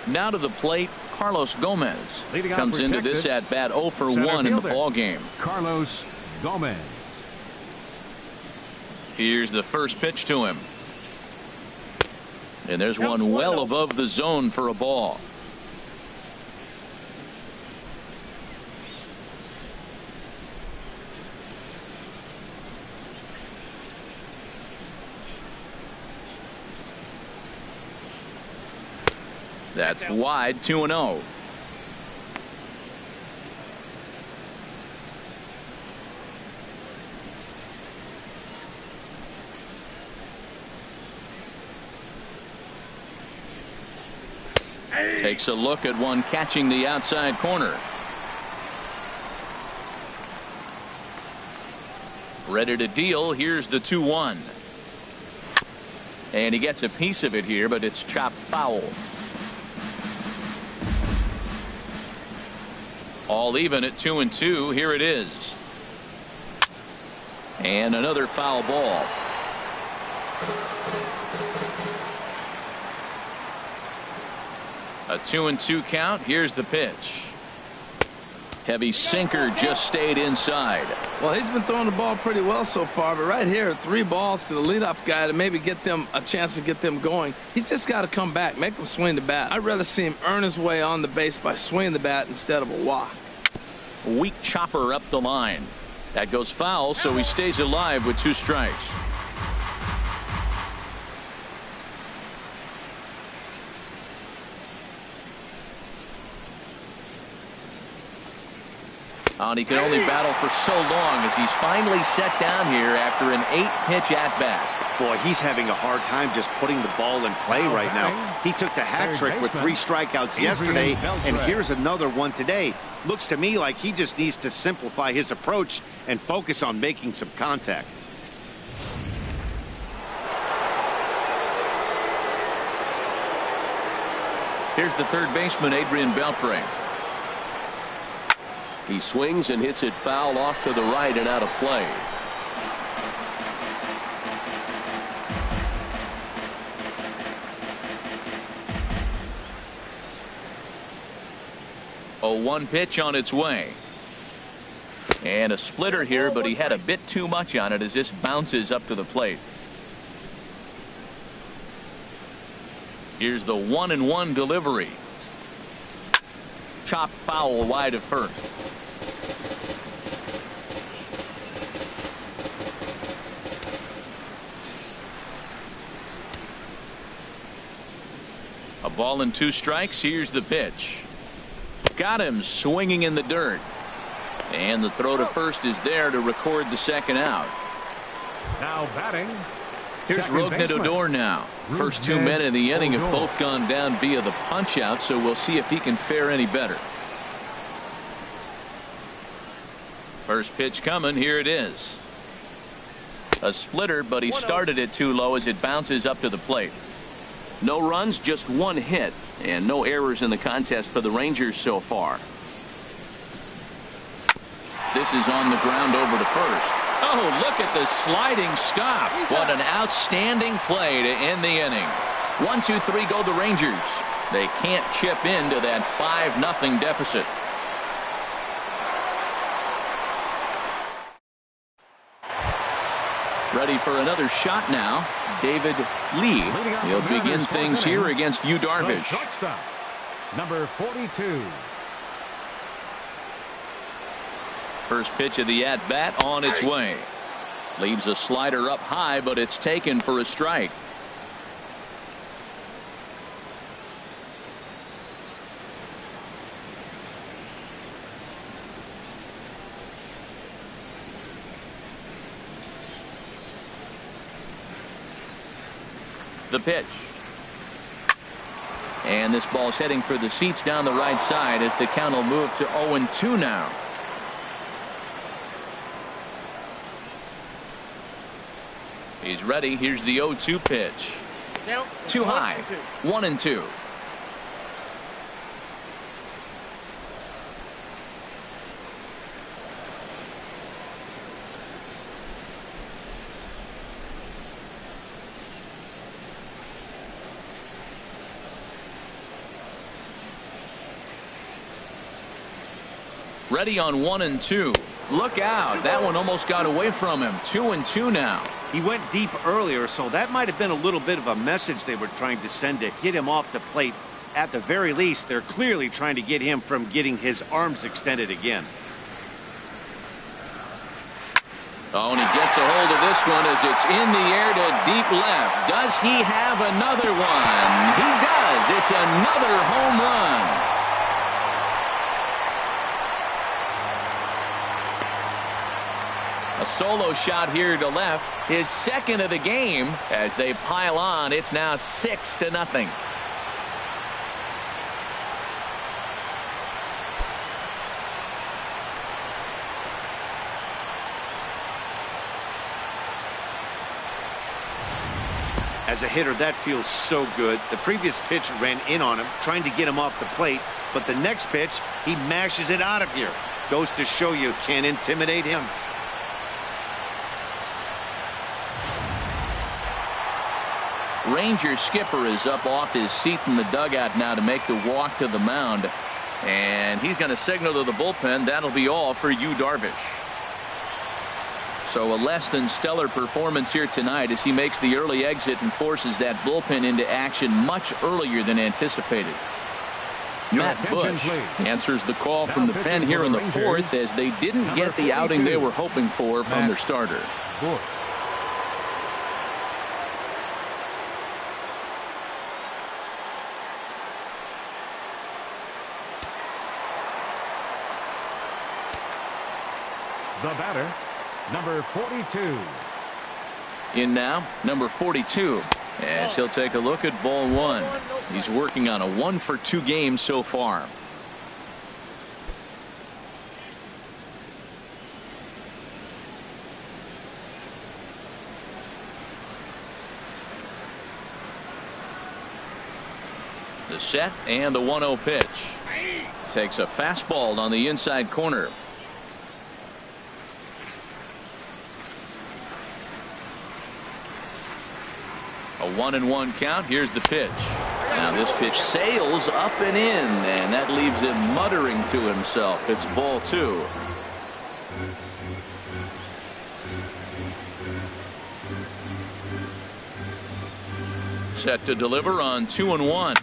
Now to the plate, Carlos Gomez comes into this at bat 0 for 1 in the ball game. Carlos Gomez. Here's the first pitch to him. And there's one well above the zone for a ball. That's wide. 2-0. Takes a look at one catching the outside corner. Ready to deal. Here's the 2-1. And he gets a piece of it here, but it's chopped foul. All even at 2-2. Here it is. And another foul ball. A 2-2 count. Here's the pitch. Heavy sinker just stayed inside. Well, he's been throwing the ball pretty well so far, but right here, 3 balls to the leadoff guy to maybe get them a chance to get them going. He's just got to come back, make him swing the bat. I'd rather see him earn his way on the base by swinging the bat instead of a walk. Weak chopper up the line. That goes foul, so he stays alive with 2 strikes. And he can only battle for so long as he's finally set down here after an 8-pitch at-bat. Boy, he's having a hard time just putting the ball in play right now. He took the hat trick with 3 strikeouts yesterday, and here's another one today. Looks to me like he just needs to simplify his approach and focus on making some contact. Here's the third baseman, Adrian Beltre. He swings and hits it foul off to the right and out of play. A 1 pitch on its way. And a splitter here, but he had a bit too much on it as this bounces up to the plate. Here's the 1-1 delivery. Chopped foul wide of first. A ball and 2 strikes. Here's the pitch. Got him swinging in the dirt. And the throw to first is there to record the second out. Now batting. Here's Rougned Odor now. First 2 men in the inning have both gone down via the punch out, so we'll see if he can fare any better. First pitch coming. Here it is. A splitter, but he started it too low as it bounces up to the plate. No runs, just 1 hit, and no errors in the contest for the Rangers so far. This is on the ground over to first. Oh, look at the sliding stop. What an outstanding play to end the inning. 1-2-3 go the Rangers. They can't chip into that 5-0 deficit. Ready for another shot now. David Lee. He'll begin things here against Yu Darvish. Number 42. First pitch of the at-bat on its way. Leaves a slider up high, but it's taken for a strike. The pitch. And this ball's heading for the seats down the right side as the count will move to 0-2 now. He's ready. Here's the 0-2 pitch. Too high. 1-2. Ready on 1-2. Look out. That one almost got away from him. 2-2 now. He went deep earlier, so that might have been a little bit of a message they were trying to send to get him off the plate. At the very least, they're clearly trying to get him from getting his arms extended again. Oh, and he gets a hold of this one as it's in the air to deep left. Does he have another one? He does. It's another home run. A solo shot here to left, his second of the game. As they pile on, it's now 6-0. As a hitter, that feels so good. The previous pitch ran in on him, trying to get him off the plate, but the next pitch, he mashes it out of here. Goes to show you can't intimidate him. Ranger skipper is up off his seat in the dugout now to make the walk to the mound. And he's going to signal to the bullpen. That'll be all for Yu Darvish. So a less than stellar performance here tonight as he makes the early exit and forces that bullpen into action much earlier than anticipated. Matt Bush answers the call from the pen here in the fourth as they didn't get the outing they were hoping for from their starter. The batter, number 42. In now, number 42. As he'll take a look at ball one. He's working on a 1-for-2 game so far. The set and the 1-0 pitch. Takes a fastball on the inside corner. A 1-1 count. Here's the pitch. Now this pitch sails up and in, and that leaves him muttering to himself. It's ball two. Set to deliver on 2-1.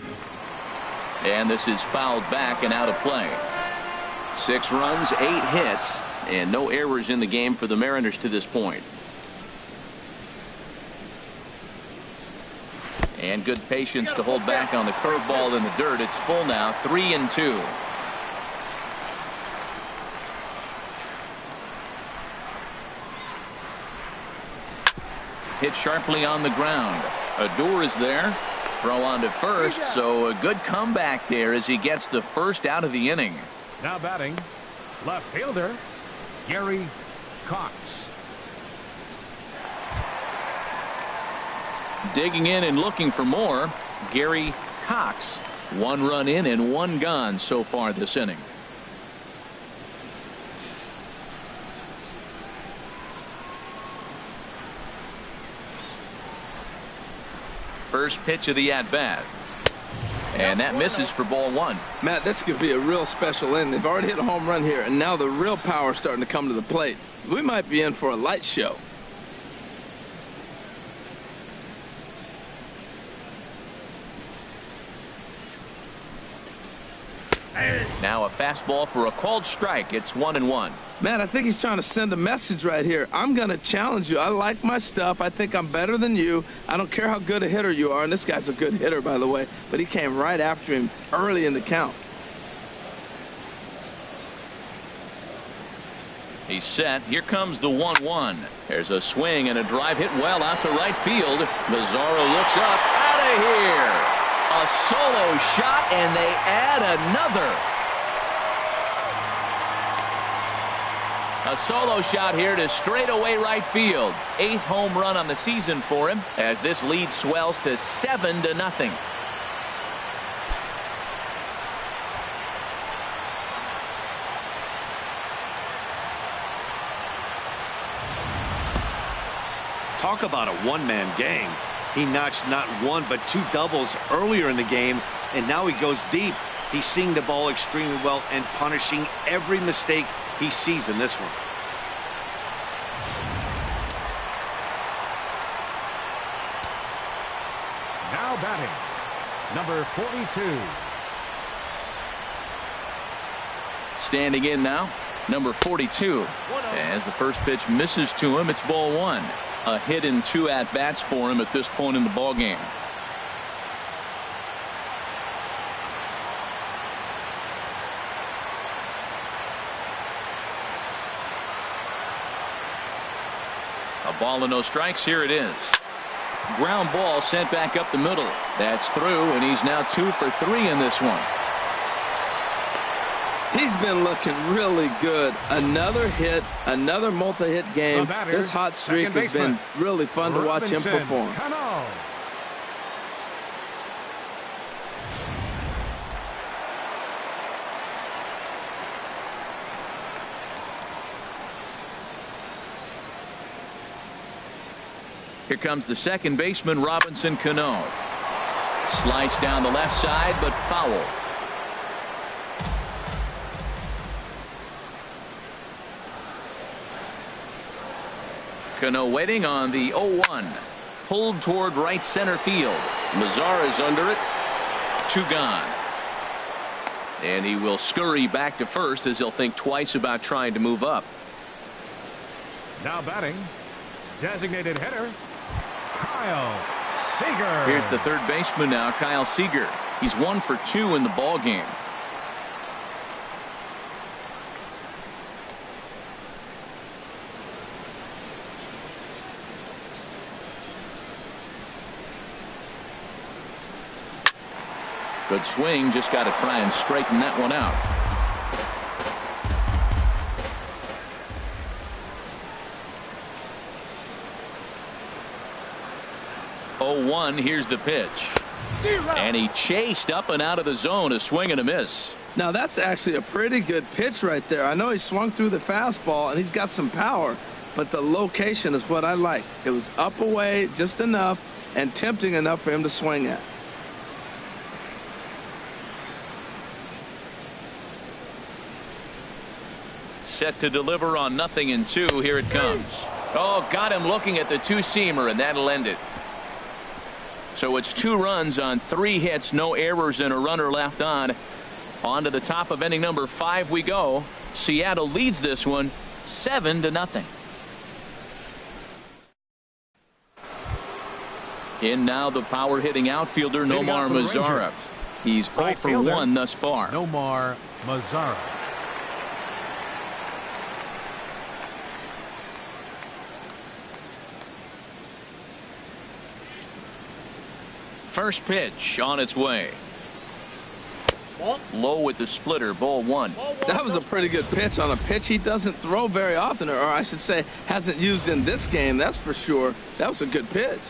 And this is fouled back and out of play. 6 runs, 8 hits, and no errors in the game for the Mariners to this point. And good patience to hold back on the curveball in the dirt. It's full now, 3-2. Hit sharply on the ground. Odor is there. Throw on to first, so a good comeback there as he gets the first out of the inning. Now batting, left fielder, Gary Cox. Digging in and looking for more, Gary Cox. 1 run in and 1 gone so far this inning. First pitch of the at-bat. And that misses for ball 1. Matt, this could be a real special inning. They've already hit a home run here, and now the real power is starting to come to the plate. We might be in for a light show. Now a fastball for a called strike. It's 1-1. Man, I think he's trying to send a message right here. I'm going to challenge you. I like my stuff. I think I'm better than you. I don't care how good a hitter you are. And this guy's a good hitter, by the way. But he came right after him early in the count. He's set. Here comes the 1-1. There's a swing and a drive hit well out to right field. Mazzaro looks up. Out of here. A solo shot, and they add another. A solo shot here to straightaway right field. 8th home run on the season for him as this lead swells to 7-0. Talk about a one-man gang. He notched not 1 but 2 doubles earlier in the game, and now he goes deep. He's seeing the ball extremely well and punishing every mistake he sees in this one. Now batting, number 42. Standing in now, number 42. As the first pitch misses to him, it's ball 1. A hit in 2 at-bats for him at this point in the ball game. A ball and no strikes. Here it is. Ground ball sent back up the middle. That's through, and he's now 2 for 3 in this one. He's been looking really good. Another hit, another multi-hit game. This hot streak has been really fun to watch him perform. Here comes the second baseman, Robinson Cano. Sliced down the left side, but foul. Cano waiting on the 0-1. Pulled toward right center field. Mazara's under it. 2 gone. And he will scurry back to first as he'll think twice about trying to move up. Now batting, designated hitter, Kyle Seager. Here's the third baseman now, Kyle Seager. He's 1 for 2 in the ball game. Good swing, just got to try and straighten that one out. Oh, 1, here's the pitch. And he chased up and out of the zone, a swing and a miss. Now that's actually a pretty good pitch right there. I know he swung through the fastball and he's got some power, but the location is what I like. It was up away just enough and tempting enough for him to swing at. Set to deliver on 0-2. Here it comes. Oh, got him looking at the 2-seamer, and that'll end it. So it's 2 runs on 3 hits, no errors, and a runner left on. On to the top of inning number 5 we go. Seattle leads this one 7-0. In now the power hitting outfielder Nomar Mazara. He's 0 for 1 thus far. Nomar Mazara. First pitch on its way. Low with the splitter, ball 1. That was a pretty good pitch on a pitch he doesn't throw very often, or I should say hasn't used in this game, that's for sure. That was a good pitch.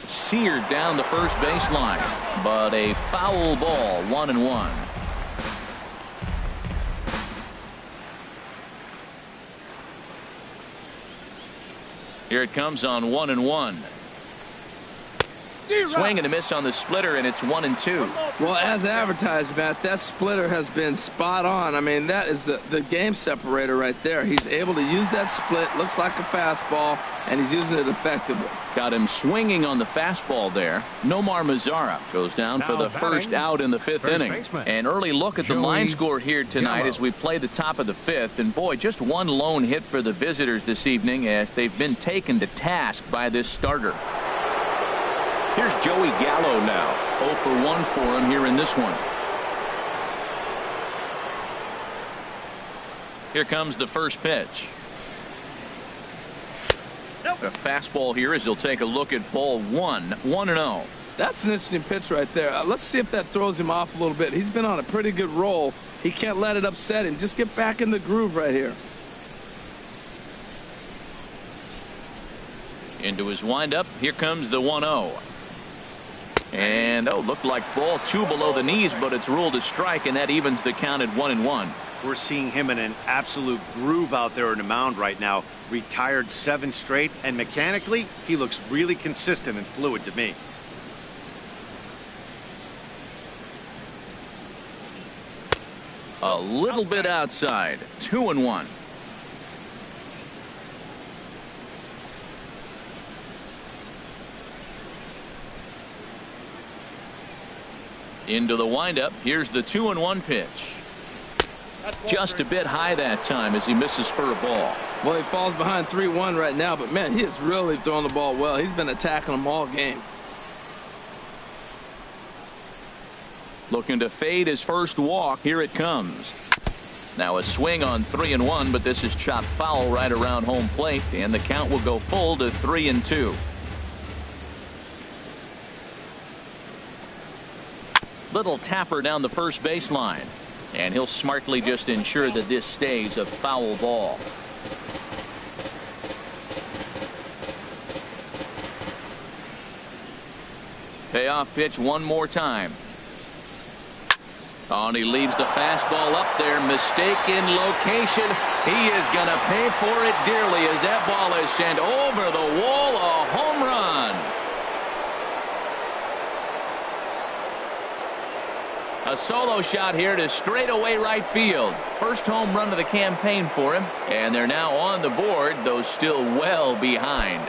Seared down the first baseline, but a foul ball, 1-1. Here it comes on 1-1. Swing and a miss on the splitter, and it's 1-2. Well, as advertised, Matt, that splitter has been spot on. I mean, that is the game separator right there. He's able to use that split, looks like a fastball, and he's using it effectively. Got him swinging on the fastball there. Nomar Mazara goes down for the first out in the 5th inning. An early look at the line score here tonight as we play the top of the 5th. And boy, just 1 lone hit for the visitors this evening as they've been taken to task by this starter. Here's Joey Gallo now. 0 for 1 for him here in this one. Here comes the first pitch. A fastball here as he'll take a look at ball 1. 1-0. That's an interesting pitch right there. Let's see if that throws him off a little bit. He's been on a pretty good roll. He can't let it upset him. Just get back in the groove right here. Into his windup. Here comes the 1-0. And looked like ball 2 below the knees, but it's ruled a strike, and that evens the count at 1-1. We're seeing him in an absolute groove out there in the mound right now. Retired 7 straight, and mechanically, he looks really consistent and fluid to me. A little bit outside. 2-1. Into the windup. Here's the 2-1 pitch. Just a bit high that time as he misses for a ball. Well, he falls behind 3-1 right now, but man, he is really throwing the ball well. He's been attacking them all game. Looking to fade his first walk. Here it comes. Now a swing on 3-1, but this is chopped foul right around home plate, and the count will go full to 3-2. Little tapper down the first baseline, and he'll smartly just ensure that this stays a foul ball. Payoff pitch one more time. Oh, and he leaves the fastball up there. Mistaken location. He is going to pay for it dearly as that ball is sent over the wall. A home run. A A solo shot here to straightaway right field. First home run of the campaign for him, and they're now on the board, though still well behind.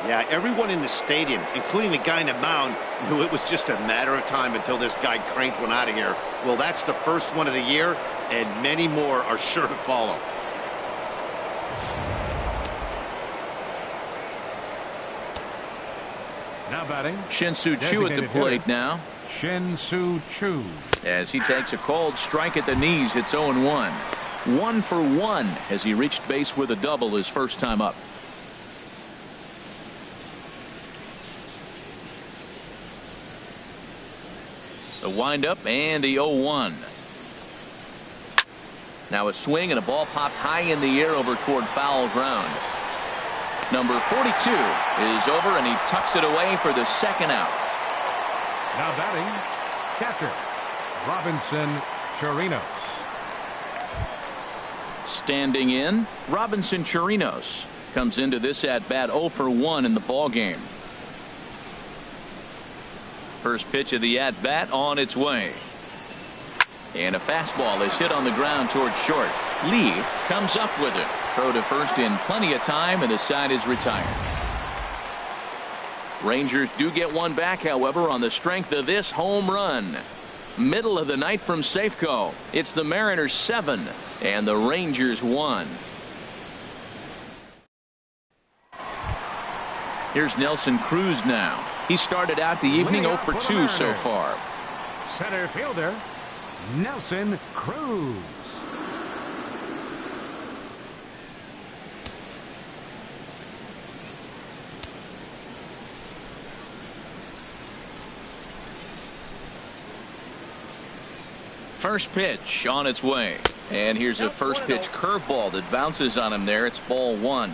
Yeah, everyone in the stadium, including the guy in the mound, knew it was just a matter of time until this guy cranked one out of here. Well, that's the first one of the year, and many more are sure to follow. Now batting, Shin-Soo Choo at the plate now. Shin-Soo Choo. As he takes a cold strike at the knees, it's 0-1. 1 for 1 as he reached base with a double his first time up. The windup and the 0-1. Now a swing and a ball popped high in the air over toward foul ground. Number 42 is over, and he tucks it away for the second out. Now batting, catcher Robinson Chirinos. Standing in, Robinson Chirinos comes into this at bat 0 for 1 in the ball game. First pitch of the at bat on its way. And a fastball is hit on the ground towards short. Lee comes up with it. Throw to first in plenty of time, and the side is retired. Rangers do get one back, however, on the strength of this home run. Middle of the night from Safeco. It's the Mariners 7 and the Rangers 1. Here's Nelson Cruz now. He started out the evening 0 for 2 so far. Center fielder Nelson Cruz. First pitch on its way, and here's a first pitch curveball that bounces on him there. It's ball 1.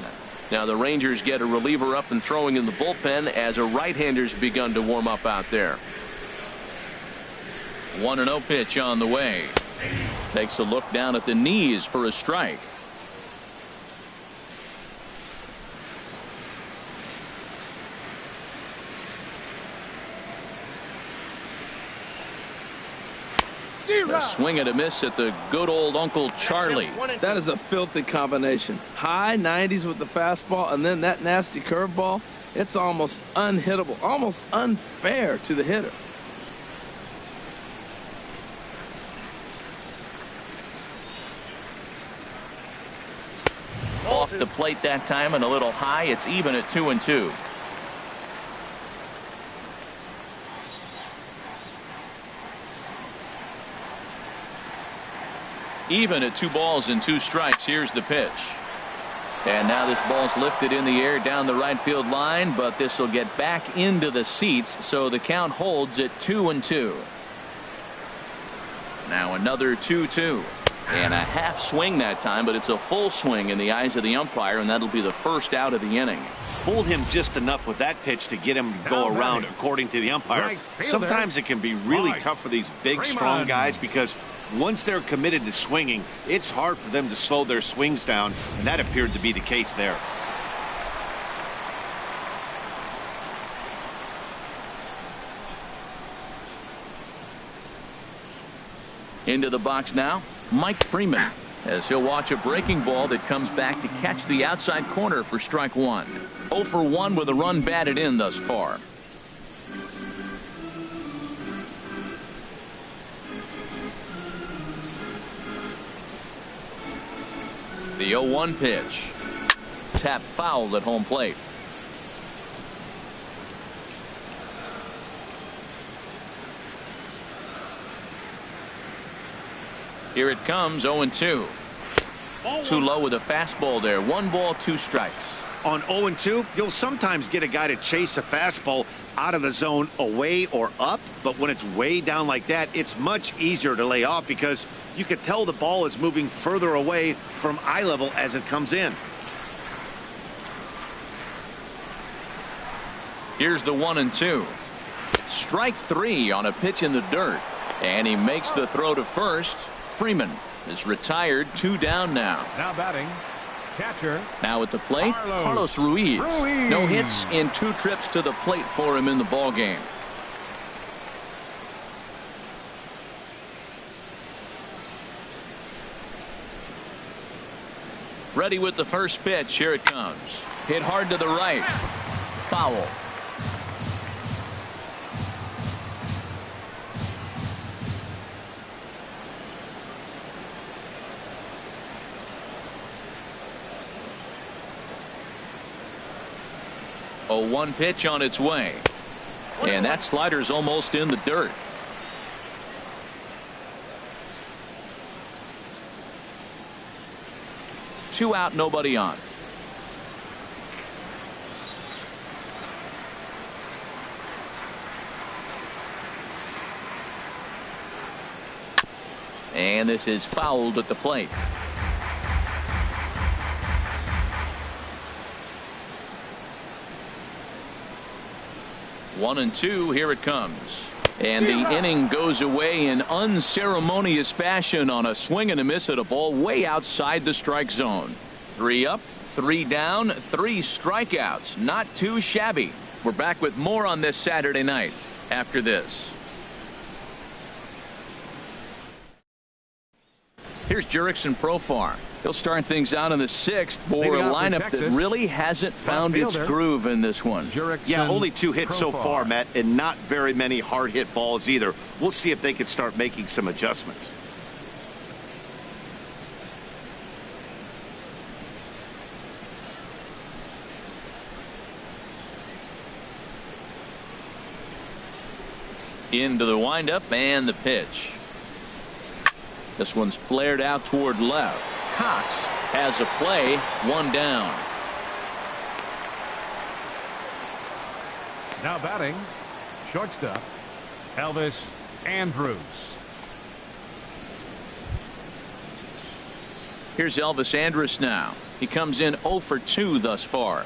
Now the Rangers get a reliever up and throwing in the bullpen as a right-hander's begun to warm up out there. 1-0 pitch on the way. Takes a look down at the knees for a strike. A swing and a miss at the good old Uncle Charlie. That is a filthy combination. High 90s with the fastball, and then that nasty curveball. It's almost unhittable, almost unfair to the hitter. Off the plate that time and a little high. It's even at 2-2. Even at 2 balls and 2 strikes. Here's the pitch. And now this ball's lifted in the air down the right field line, but this will get back into the seats, so the count holds at 2-2. Now another 2-2. And a half swing that time, but it's a full swing in the eyes of the umpire, and that'll be the first out of the inning. Fooled him just enough with that pitch to get him to go around, according to the umpire. Sometimes it can be really tough for these big, strong guys, because once they're committed to swinging, it's hard for them to slow their swings down, and that appeared to be the case there. Into the box now, Mike Freeman, as he'll watch a breaking ball that comes back to catch the outside corner for strike 1. 0 for 1 with a run batted in thus far. The 0-1 pitch. Tap fouled at home plate. Here it comes, 0-2. Too low with a fastball there. 1 ball, 2 strikes. On 0-2, you'll sometimes get a guy to chase a fastball out of the zone away or up, but when it's way down like that, it's much easier to lay off because you can tell the ball is moving further away from eye level as it comes in. Here's the 1-2. Strike 3 on a pitch in the dirt, and he makes the throw to first. Freeman is retired, 2 down now. Now batting, Catcher. Now at the plate, Carlos Ruiz. No hits in 2 trips to the plate for him in the ballgame. Ready with the first pitch. Here it comes. Hit hard to the right. Foul. A 1 pitch on its way. And that slider's almost in the dirt. Two out, nobody on. And this is fouled at the plate. One and two, here it comes. And the inning goes away in unceremonious fashion on a swing and a miss at a ball way outside the strike zone. 3 up, 3 down, 3 strikeouts. Not too shabby. We're back with more on this Saturday night after this. Here's Jurickson Profar. He'll start things out in the 6th for a lineup that really hasn't found its groove in this one. Yeah, only 2 hits so far, Matt, and not very many hard hit balls either. We'll see if they can start making some adjustments. Into the windup and the pitch. This one's flared out toward left. Cox has a play, 1 down. Now batting, shortstop, Elvis Andrus. Here's Elvis Andrus now. He comes in 0 for 2 thus far.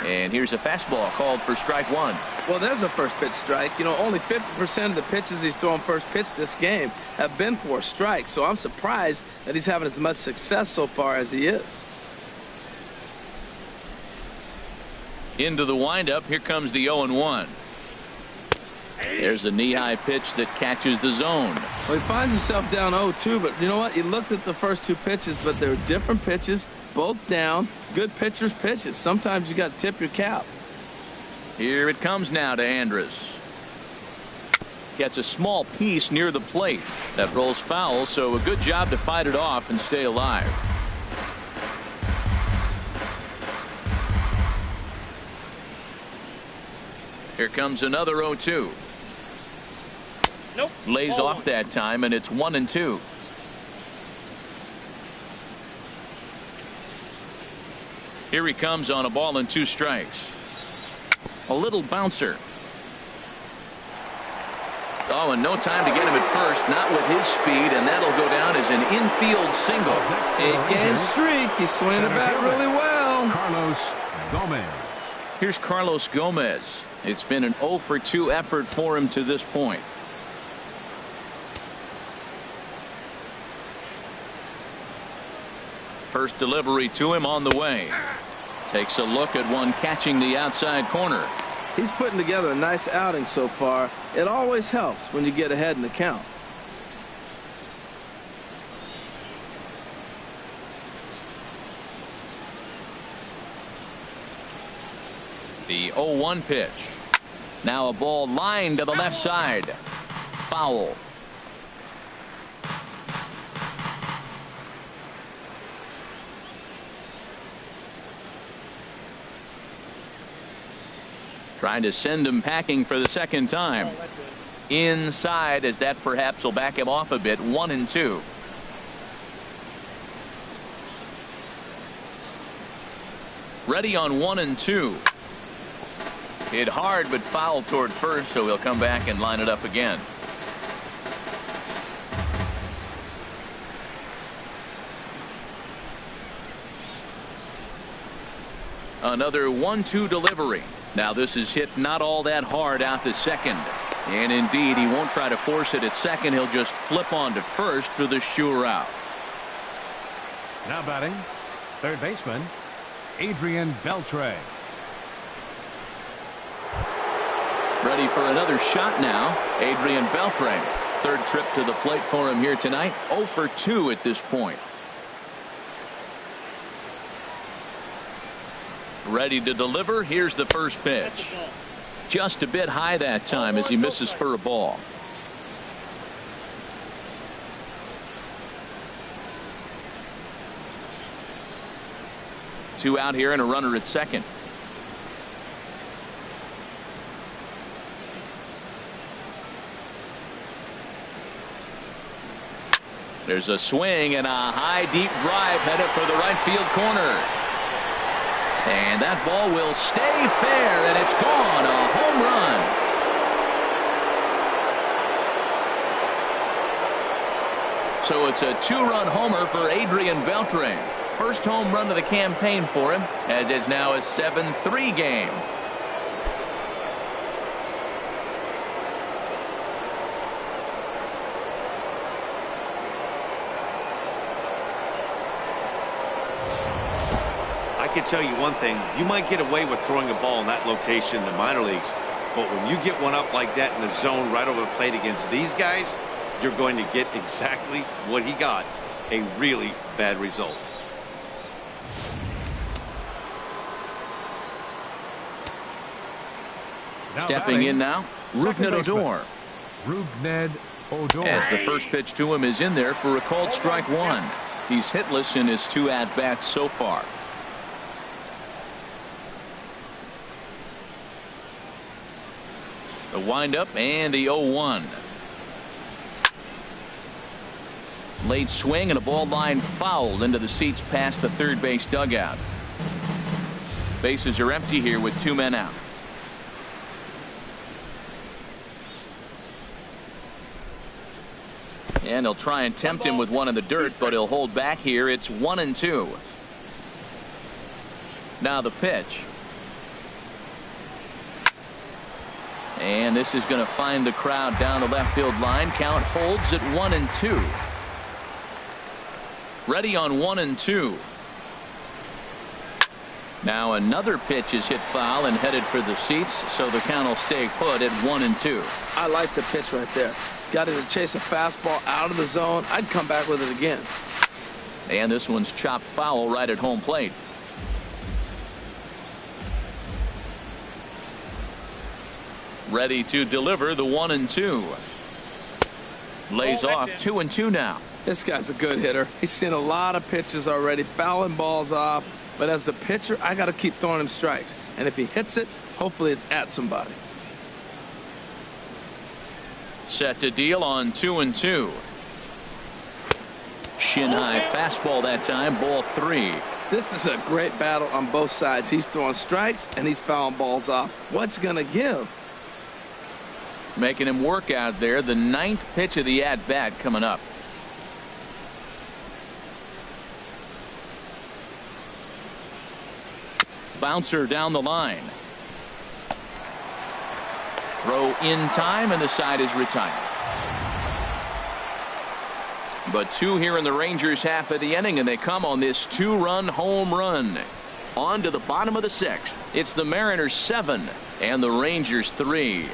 And here's a fastball called for strike 1. Well, there's a first pitch strike. You know, only 50% of the pitches he's throwing first pitch this game have been for a strike. So I'm surprised that he's having as much success so far as he is. Into the windup. Here comes the 0-1. There's a knee-high pitch that catches the zone. Well, he finds himself down 0-2, but you know what? He looked at the first 2 pitches, but they're different pitches, both down. Good pitchers' pitches. Sometimes you got to tip your cap. Here it comes now to Andrus. Gets a small piece near the plate. That rolls foul, so a good job to fight it off and stay alive. Here comes another 0-2. Nope. Lays off that time, and it's 1-2. Here he comes on a ball and 2 strikes. A little bouncer. Oh, and no time to get him at first, not with his speed, and that'll go down as an infield single. 8-game streak. He's swinging it back really well. Carlos Gomez. Here's Carlos Gomez. It's been an 0 for 2 effort for him to this point. First delivery to him on the way. Takes a look at one catching the outside corner. He's putting together a nice outing so far. It always helps when you get ahead in the count. The 0-1 pitch. Now a ball lined to the left side. Foul. Trying to send him packing for the second time. Inside, as that perhaps will back him off a bit. 1-2. Ready on 1-2. Hit hard but foul toward first, so he'll come back and line it up again. Another 1-2 delivery. Now this is hit not all that hard out to second. And indeed, he won't try to force it at second. He'll just flip on to first for the sure out. Now batting, third baseman, Adrian Beltre. Ready for another shot now, Adrian Beltre. Third trip to the plate for him here tonight. 0 for 2 at this point. Ready to deliver. Here's the first pitch. Just a bit high that time as he misses for a ball. Two out here and a runner at second. There's a swing and a high deep drive headed for the right field corner. And that ball will stay fair, and it's gone. A home run. So it's a 2-run homer for Adrian Beltre. First home run of the campaign for him, as it's now a 7-3 game. I can tell you one thing. You might get away with throwing a ball in that location in the minor leagues, but when you get one up like that in the zone right over the plate against these guys, you're going to get exactly what he got, a really bad result. Now Stepping batting, in now, Rougned Odor. Rougned Odor. As the first pitch to him is in there for a called strike one. He's hitless in his 2 at-bats so far. The windup and the 0-1. Late swing and a ball line fouled into the seats past the third base dugout. Bases are empty here with 2 men out. And they'll try and tempt him with one in the dirt, but he'll hold back here. It's 1-2. Now the pitch. And this is going to find the crowd down the left field line. Count holds at 1-2. Ready on 1-2. Now another pitch is hit foul and headed for the seats, so the count will stay put at 1-2. I like the pitch right there. Got it to chase a fastball out of the zone. I'd come back with it again. And this one's chopped foul right at home plate. Ready to deliver the 1-2. Lays off 2-2 now. This guy's a good hitter. He's seen a lot of pitches already, fouling balls off. But as the pitcher, I got to keep throwing him strikes. And if he hits it, hopefully it's at somebody. Set to deal on 2-2. Shin high fastball that time, ball 3. This is a great battle on both sides. He's throwing strikes and he's fouling balls off. What's going to give? Making him work out there. The 9th pitch of the at-bat coming up. Bouncer down the line. Throw in time, and the side is retired. But 2 here in the Rangers half of the inning, and they come on this 2-run home run. On to the bottom of the 6th. It's the Mariners 7 and the Rangers 3.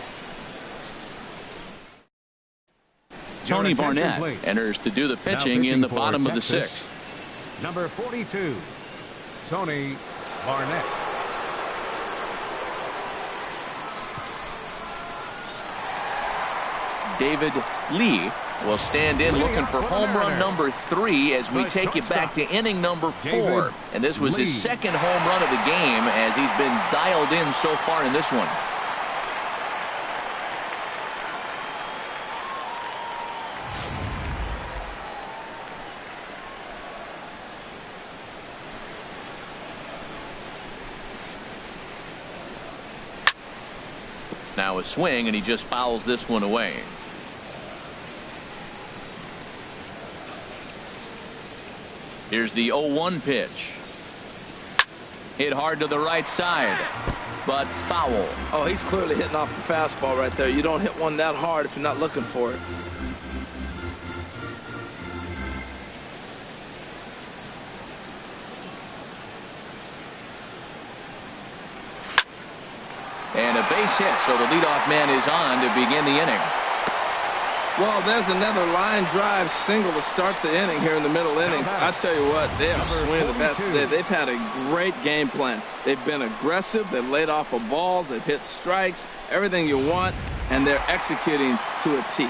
Tony Barnett enters to do the pitching in the bottom of the 6th. Number 42, Tony Barnett. David Lee will stand in looking for home run number 3 as we take you back to inning number 4. And this was his 2nd home run of the game as he's been dialed in so far in this one. Now a swing, and he just fouls this one away. Here's the 0-1 pitch. Hit hard to the right side, but foul. Oh, he's clearly hitting off the fastball right there. You don't hit one that hard if you're not looking for it. And a base hit, so the leadoff man is on to begin the inning. Well, there's another line drive single to start the inning here in the middle innings. I tell you what, they are swinging the best today. They've had a great game plan. They've been aggressive. They've laid off of balls. They've hit strikes, everything you want, and they're executing to a T.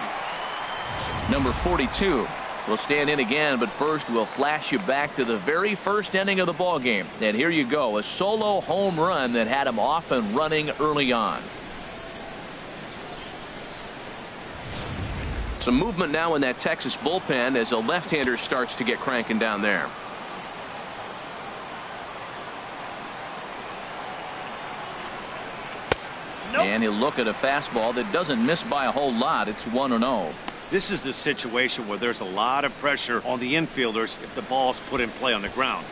Number 42 will stand in again, but first we'll flash you back to the very first inning of the ball game. And here you go, a solo home run that had him off and running early on. Some movement now in that Texas bullpen as a left-hander starts to get cranking down there. And he'll look at a fastball that doesn't miss by a whole lot. It's 1-0. This is the situation where there's a lot of pressure on the infielders if the ball's put in play on the ground.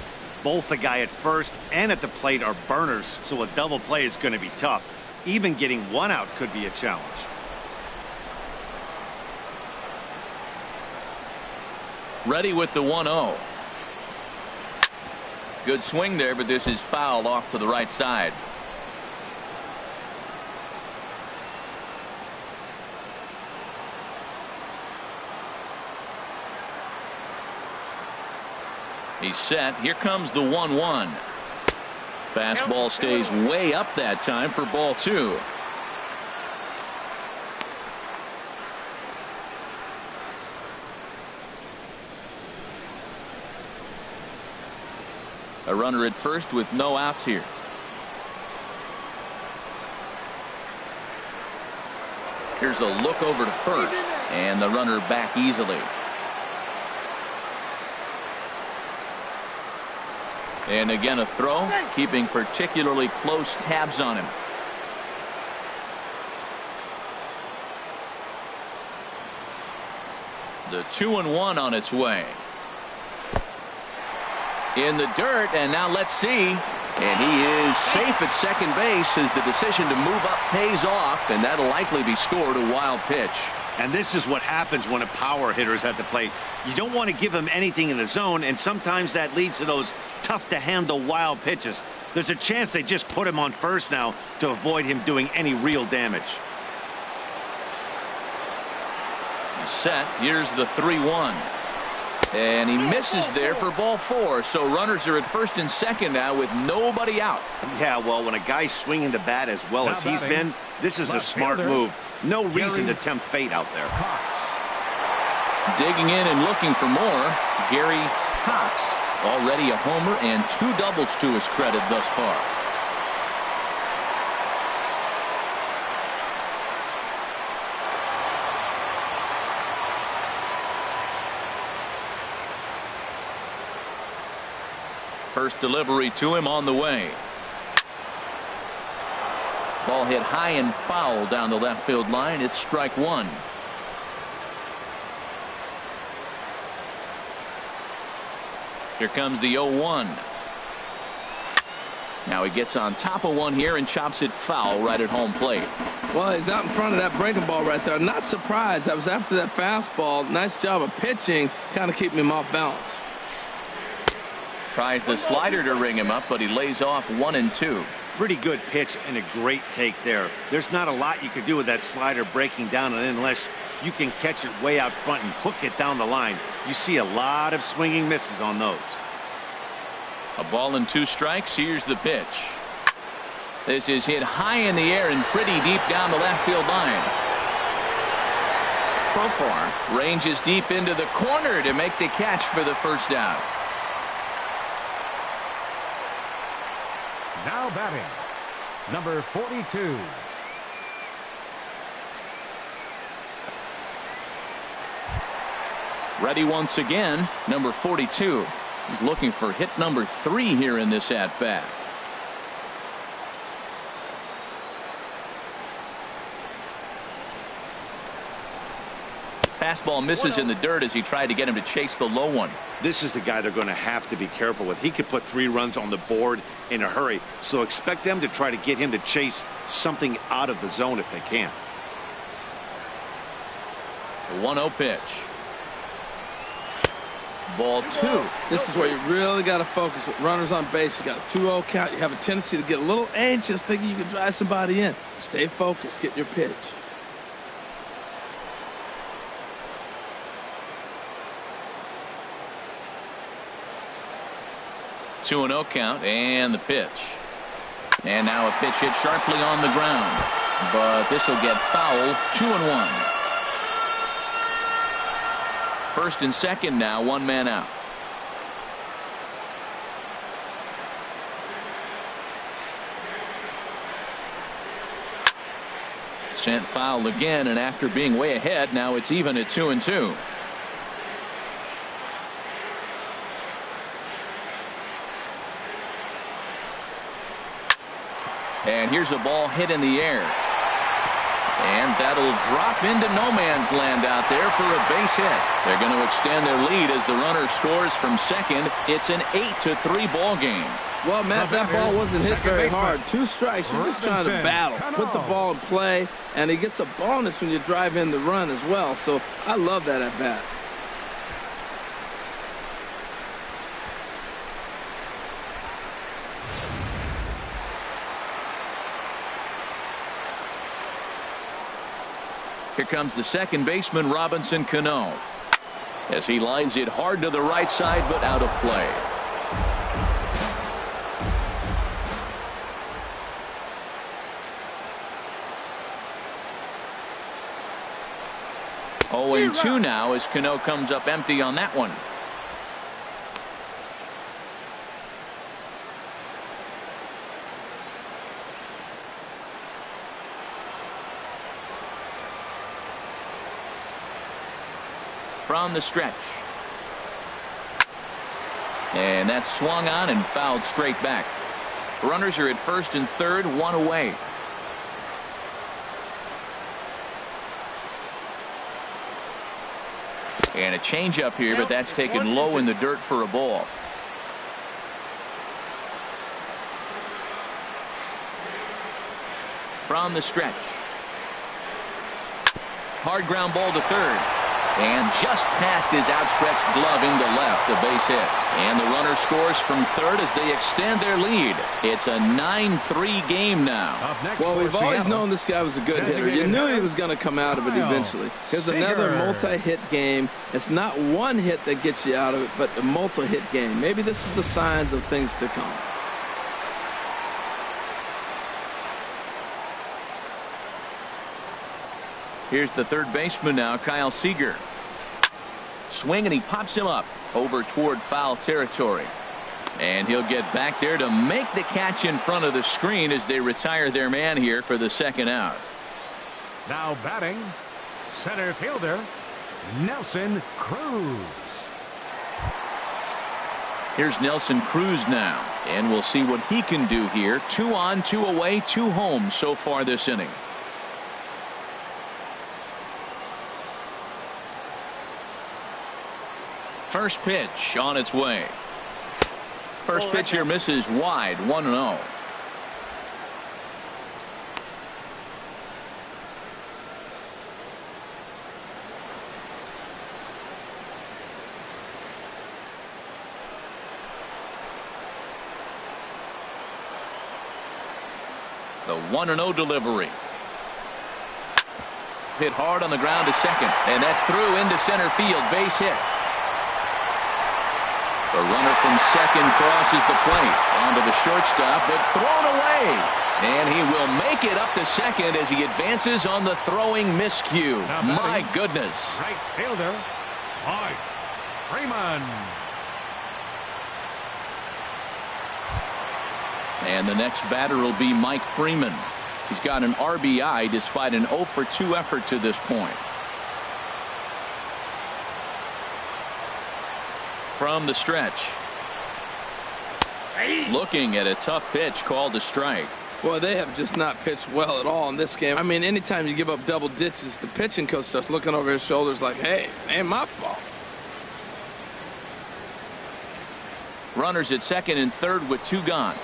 Both the guy at first and at the plate are burners, so a double play is going to be tough. Even getting one out could be a challenge. Ready with the 1-0. Good swing there, but this is foul off to the right side. He's set. Here comes the 1-1. Fastball stays way up that time for ball 2. A runner at first with no outs here. Here's a look over to first, and the runner back easily. And again a throw, keeping particularly close tabs on him. The 2-1 on its way. In the dirt, and now let's see. And he is safe at second base as the decision to move up pays off, and that'll likely be scored a wild pitch. And this is what happens when a power hitter is at the plate. You don't want to give him anything in the zone, and sometimes that leads to those tough to handle wild pitches. There's a chance they just put him on first now to avoid him doing any real damage. He's set. Here's the 3-1. And he misses there for ball 4. So runners are at first and second now with nobody out. Yeah, well, when a guy's swinging the bat as well as he's been, this is a smart move. No reason to tempt fate out there. Digging in and looking for more, Gary Cox. Already a homer and 2 doubles to his credit thus far. First delivery to him on the way. Ball hit high and foul down the left field line. It's strike 1. Here comes the 0-1. Now he gets on top of one here and chops it foul right at home plate. Well, he's out in front of that breaking ball right there. Not surprised. That was after that fastball. Nice job of pitching, kind of keeping him off balance. Tries the slider to ring him up, but he lays off 1-2. Pretty good pitch and a great take there. There's not a lot you could do with that slider breaking down, and unless you can catch it way out front and hook it down the line, you see a lot of swinging misses on those. A ball and 2 strikes. Here's the pitch. This is hit high in the air and pretty deep down the left field line. Profar ranges deep into the corner to make the catch for the first out. Now batting, number 42. Ready once again, number 42. He's looking for hit number 3 here in this at-bat. fastball misses in the dirt as he tried to get him to chase the low one. This is the guy they're going to have to be careful with. He could put 3 runs on the board in a hurry, so expect them to try to get him to chase something out of the zone if they can. The 1-0 pitch. Ball 2. This is where you really got to focus with runners on base. You got a 2-0 count. You have a tendency to get a little anxious thinking you can drive somebody in. Stay focused. Get your pitch. Two and 0 count, and the pitch. And now a pitch hit sharply on the ground. But this will get foul. 2-1. First and second now, 1 man out. Sent foul again, and after being way ahead, now it's even at 2-2. And here's a ball hit in the air. And that'll drop into no man's land out there for a base hit. They're going to extend their lead as the runner scores from second. It's an 8-3 ball game. Well, Matt, that ball wasn't hit very hard. 2 strikes. You're just trying to battle. Put the ball in play, and he gets a bonus when you drive in the run as well. So I love that at bat. Here comes the second baseman, Robinson Cano, as he lines it hard to the right side, but out of play. Oh, and 2 now as Cano comes up empty on that one. From the stretch. And that's swung on and fouled straight back. Runners are at first and third, 1 away. And a changeup here, but that's taken low in the dirt for a ball. From the stretch. Hard ground ball to third. And just past his outstretched glove into left, a base hit. And the runner scores from third as they extend their lead. It's a 9-3 game now. Well, we've always known this guy was a good hitter. You knew he was going to come out of it eventually. Here's another multi-hit game. It's not one hit that gets you out of it, but a multi-hit game. Maybe this is the signs of things to come. Here's the third baseman now, Kyle Seager. Swing, and he pops him up over toward foul territory. And he'll get back there to make the catch in front of the screen as they retire their man here for the second out. Now batting, center fielder, Nelson Cruz. Here's Nelson Cruz now, and we'll see what he can do here. 2 on, 2 away, 2 home so far this inning. First pitch on its way. First pitch here misses wide, 1-0. The 1-0 delivery. Hit hard on the ground to second, and that's through into center field, base hit. The runner from second crosses the plate onto the shortstop, but thrown away. And he will make it up to second as he advances on the throwing miscue. My goodness. Right fielder, Mike Freeman. And the next batter will be Mike Freeman. He's got an RBI despite an 0-for-2 effort to this point. From the stretch. Looking at a tough pitch called a strike. Well, they have just not pitched well at all in this game. I mean, anytime you give up double ditches, the pitching coach starts looking over his shoulders like, hey, it ain't my fault. Runners at second and third with 2 gone.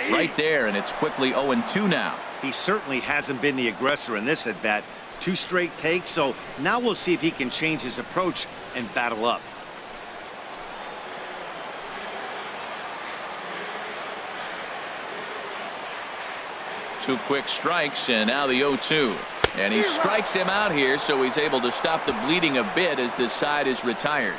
Right there, and it's quickly 0-2 now. He certainly hasn't been the aggressor in this at bat. 2 straight takes, so now we'll see if he can change his approach and battle up. Two quick strikes, and now the 0-2. And he strikes him out here, so he's able to stop the bleeding a bit as this side is retired.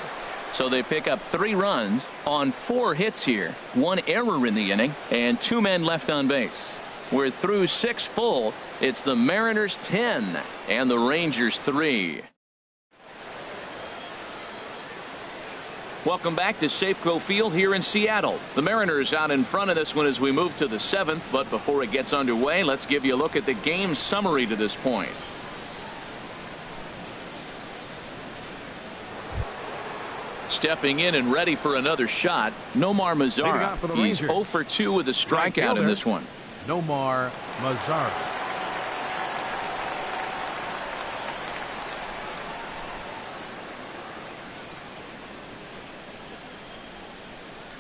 So they pick up 3 runs on 4 hits here. 1 error in the inning, and 2 men left on base. We're through 6 full. It's the Mariners 10 and the Rangers 3. Welcome back to Safeco Field here in Seattle. The Mariners out in front of this one as we move to the 7th. But before it gets underway, let's give you a look at the game summary to this point. Stepping in and ready for another shot, Nomar Mazara. He's 0 for 2 with a strikeout in this one. Nomar Mazara.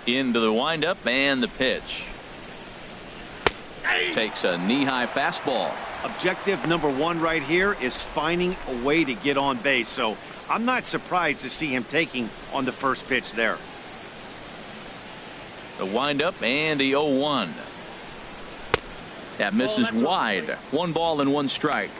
Into the windup and the pitch. Takes a knee-high fastball. Objective number 1 right here is finding a way to get on base. So I'm not surprised to see him taking on the first pitch there. The windup and the 0-1. That misses wide. 1 ball and 1 strike.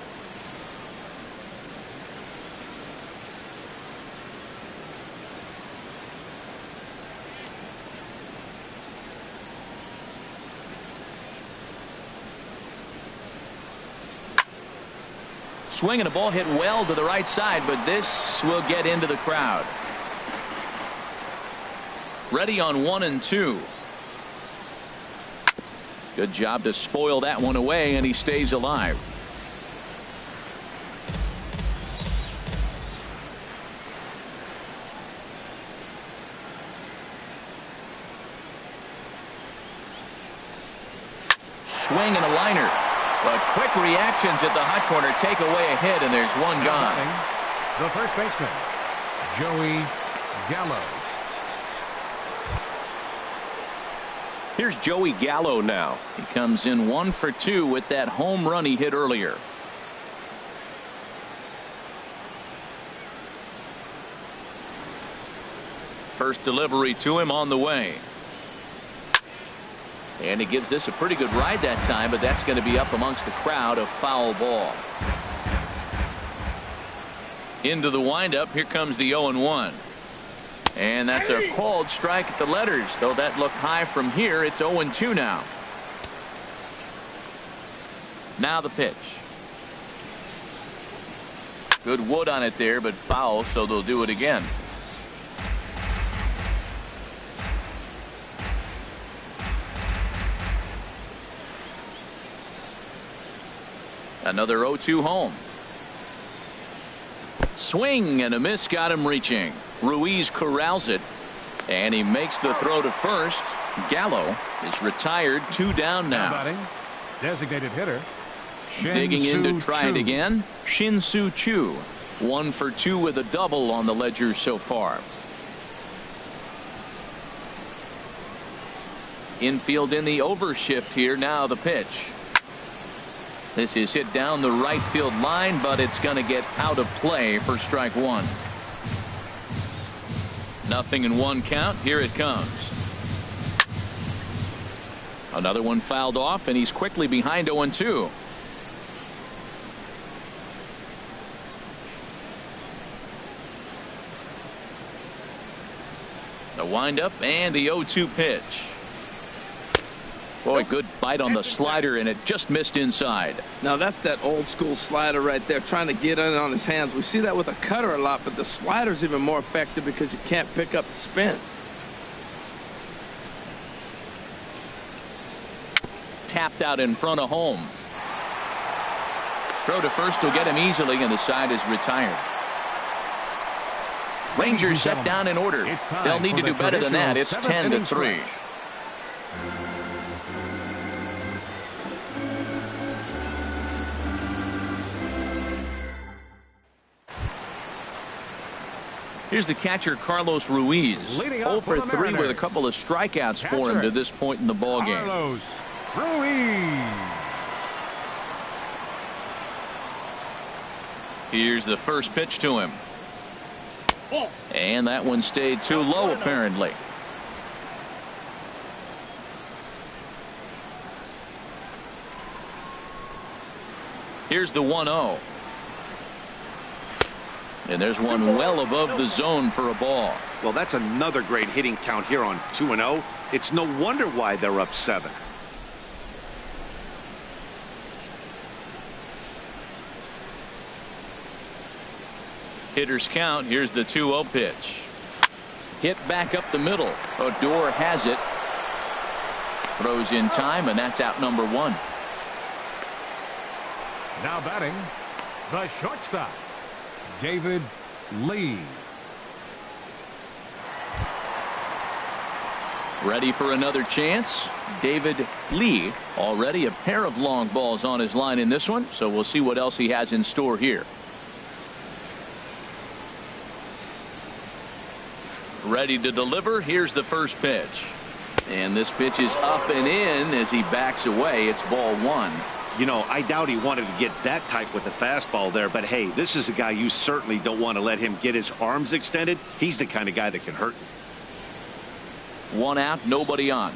Swing and a ball hit well to the right side, but this will get into the crowd. Ready on 1-2. Good job to spoil that one away, and he stays alive. Swing and a liner. But quick reactions at the hot corner take away a hit, and there's 1 gone. The first baseman, Joey Gallo. Here's Joey Gallo now. He comes in 1 for 2 with that home run he hit earlier. First delivery to him on the way. And he gives this a pretty good ride that time, but that's going to be up amongst the crowd. A foul ball. Into the windup. Here comes the 0-1. And that's a called strike at the letters. Though that looked high from here, it's 0-2 now. Now the pitch. Good wood on it there, but foul, so they'll do it again. Another 0-2 home. Swing and a miss got him reaching. Ruiz corrals it, and he makes the throw to first. Gallo is retired. 2 down now. Batting, designated hitter. Digging in to try Chu. it again. Shin-Soo Choo. 1 for 2 with a double on the ledger so far. Infield in the overshift here. Now the pitch. This is hit down the right field line, but it's going to get out of play for strike 1. 0-1 count. Here it comes. Another one fouled off, and he's quickly behind 0-2. The windup and the 0-2 pitch. Boy, good bite on the slider, and it just missed inside. Now that's that old school slider right there, trying to get in on his hands. We see that with a cutter a lot, but the slider's even more effective because you can't pick up the spin. Tapped out in front of home. Throw to first will get him easily, and the side is retired. Rangers set down in order. They'll need to do better than that. It's 10-3. Here's the catcher, Carlos Ruiz. 0 for 3 with a couple of strikeouts for him to this point in the ballgame. Carlos Ruiz. Here's the first pitch to him. And that one stayed too low, apparently. Here's the 1-0. And there's one well above the zone for a ball. Well, that's another great hitting count here on 2-0. It's no wonder why they're up 7. Hitters count. Here's the 2-0 pitch. Hit back up the middle. Odor has it. Throws in time, and that's out number 1. Now batting, the shortstop, David Lee. Ready for another chance. David Lee, already a pair of long balls on his line in this one, so we'll see what else he has in store here. Ready to deliver. Here's the first pitch. And this pitch is up and in as he backs away. It's ball 1. You know, I doubt he wanted to get that type with the fastball there, but hey, this is a guy you certainly don't want to let him get his arms extended. He's the kind of guy that can hurt you. 1 out, nobody on.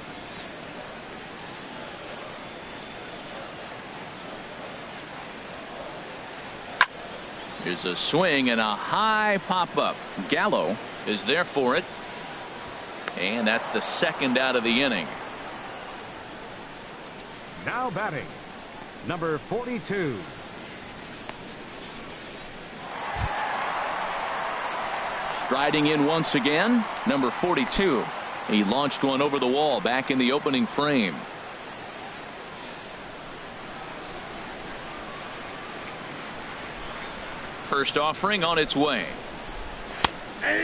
Here's a swing and a high pop-up. Gallo is there for it. And that's the second out of the inning. Now batting, number 42. Striding in once again, number 42. He launched one over the wall back in the opening frame. First offering on its way.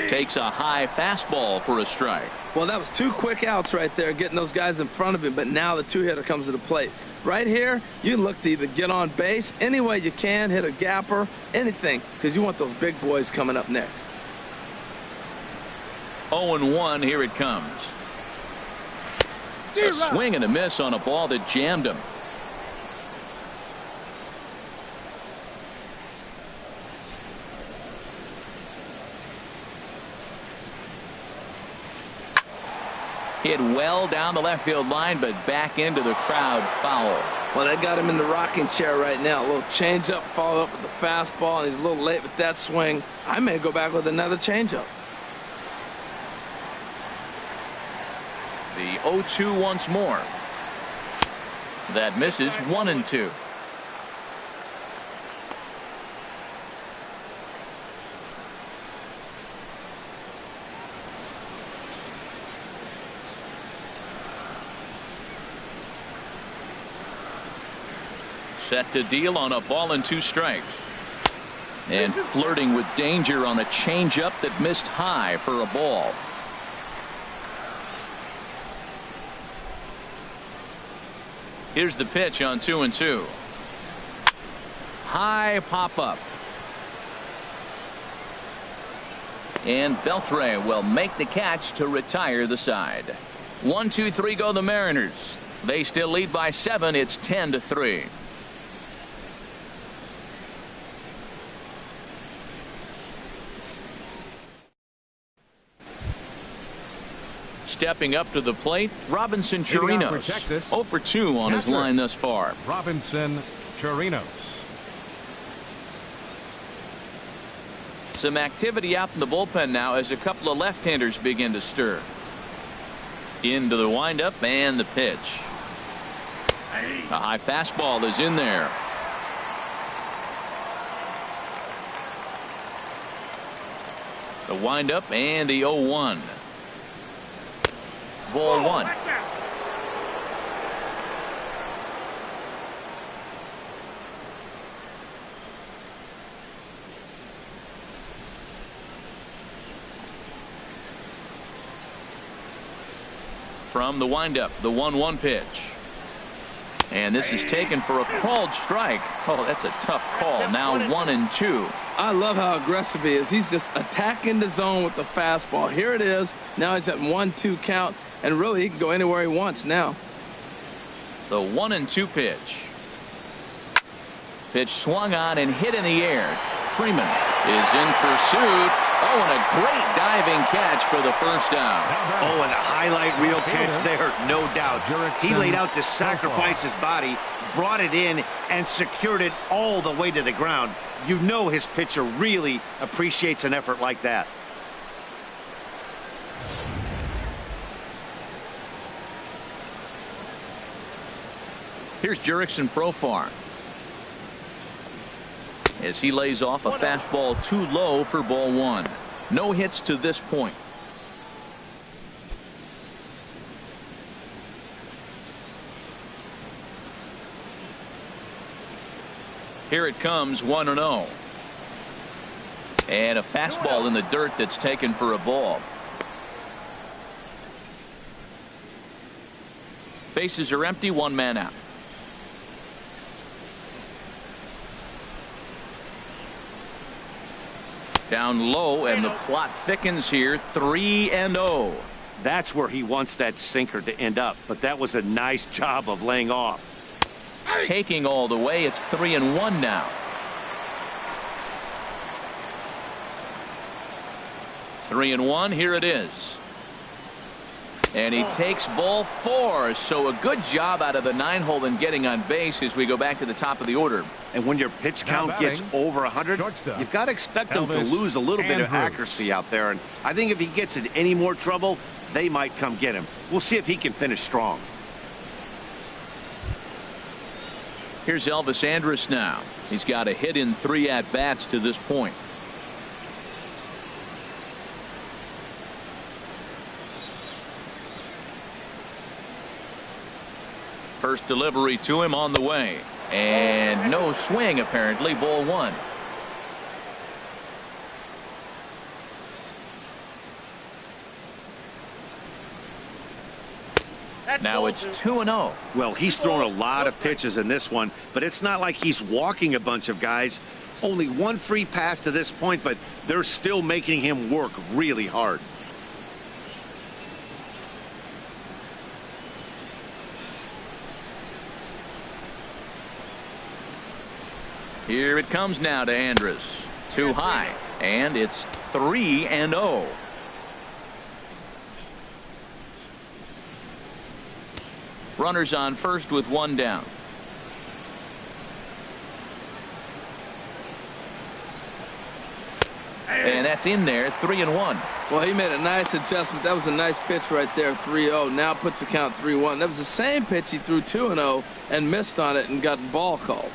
Takes a high fastball for a strike. Well, that was 2 quick outs right there, getting those guys in front of him, but now the 2-hitter comes to the plate. Right here, you look to either get on base any way you can, hit a gapper, anything, because you want those big boys coming up next. 0-1, here it comes. A swing and a miss on a ball that jammed him. Hit well down the left field line, but back into the crowd, foul. Well, they got him in the rocking chair right now. A little changeup, followed up with the fastball, and he's a little late with that swing. I may go back with another changeup. The 0-2 once more. That misses. 1-2. Set to deal on a ball and 2 strikes. And flirting with danger on a changeup that missed high for a ball. Here's the pitch on 2-2. High pop up. And Beltre will make the catch to retire the side. 1-2-3 go the Mariners. They still lead by 7. It's 10-3. Stepping up to the plate, Robinson Chirinos. 0 for 2 on his line thus far. Robinson Chirinos. Some activity out in the bullpen now as a couple of left-handers begin to stir. Into the windup and the pitch. A high fastball is in there. The windup and the 0-1. Ball 1. from the windup. The 1-1 pitch. And this is taken for a called strike. Oh, that's a tough call. Now 1-2. I love how aggressive he is. He's just attacking the zone with the fastball. Here it is. Now he's at 1-2 count. And really, he can go anywhere he wants now. The 1-2 pitch. Pitch swung on and hit in the air. Freeman is in pursuit. Oh, and a great diving catch for the first down. Oh, and a highlight reel catch there, no doubt. He laid out to sacrifice his body, brought it in, and secured it all the way to the ground. You know his pitcher really appreciates an effort like that. Here's Jurickson Profar as he lays off a fastball too low for ball 1. No hits to this point. Here it comes, 1-0. And a fastball in the dirt that's taken for a ball. Bases are empty, 1 man out. Down low, and the plot thickens here. 3-0. That's where he wants that sinker to end up, but that was a nice job of laying off. Taking all the way. It's 3-1 now. 3-1. Here it is. And he takes ball 4. So a good job out of the 9-hole in getting on base as we go back to the top of the order. And when your pitch count gets over 100, you've got to expect them to lose a little bit of accuracy out there. And I think if he gets in any more trouble, they might come get him. We'll see if he can finish strong. Here's Elvis Andrus now. He's got a hit in 3 at-bats to this point. First delivery to him on the way. And no swing, apparently. Ball 1. Now it's 2-0. Well, he's thrown a lot of pitches in this one, but it's not like he's walking a bunch of guys. Only 1 free pass to this point, but they're still making him work really hard. Here it comes now to Andrus. Too high, and it's 3-0. Runners on first with 1 down. And that's in there. 3-1. Well, he made a nice adjustment. That was a nice pitch right there. 3-0. Now puts the count 3-1. That was the same pitch he threw 2-0 and missed on it and got ball called.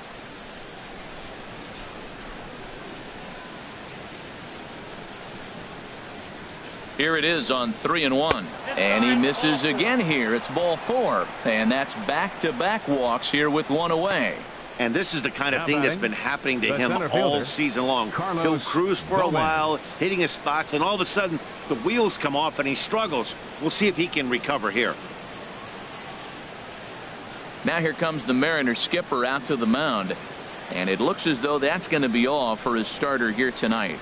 Here it is on 3-1, and he misses again here. It's ball 4, and that's back-to-back walks here with 1 away. And this is the kind of thing that's been happening to him all season long. He'll cruise for a while, hitting his spots, and all of a sudden the wheels come off and he struggles. We'll see if he can recover here. Now here comes the Mariners skipper out to the mound, and it looks as though that's going to be all for his starter here tonight.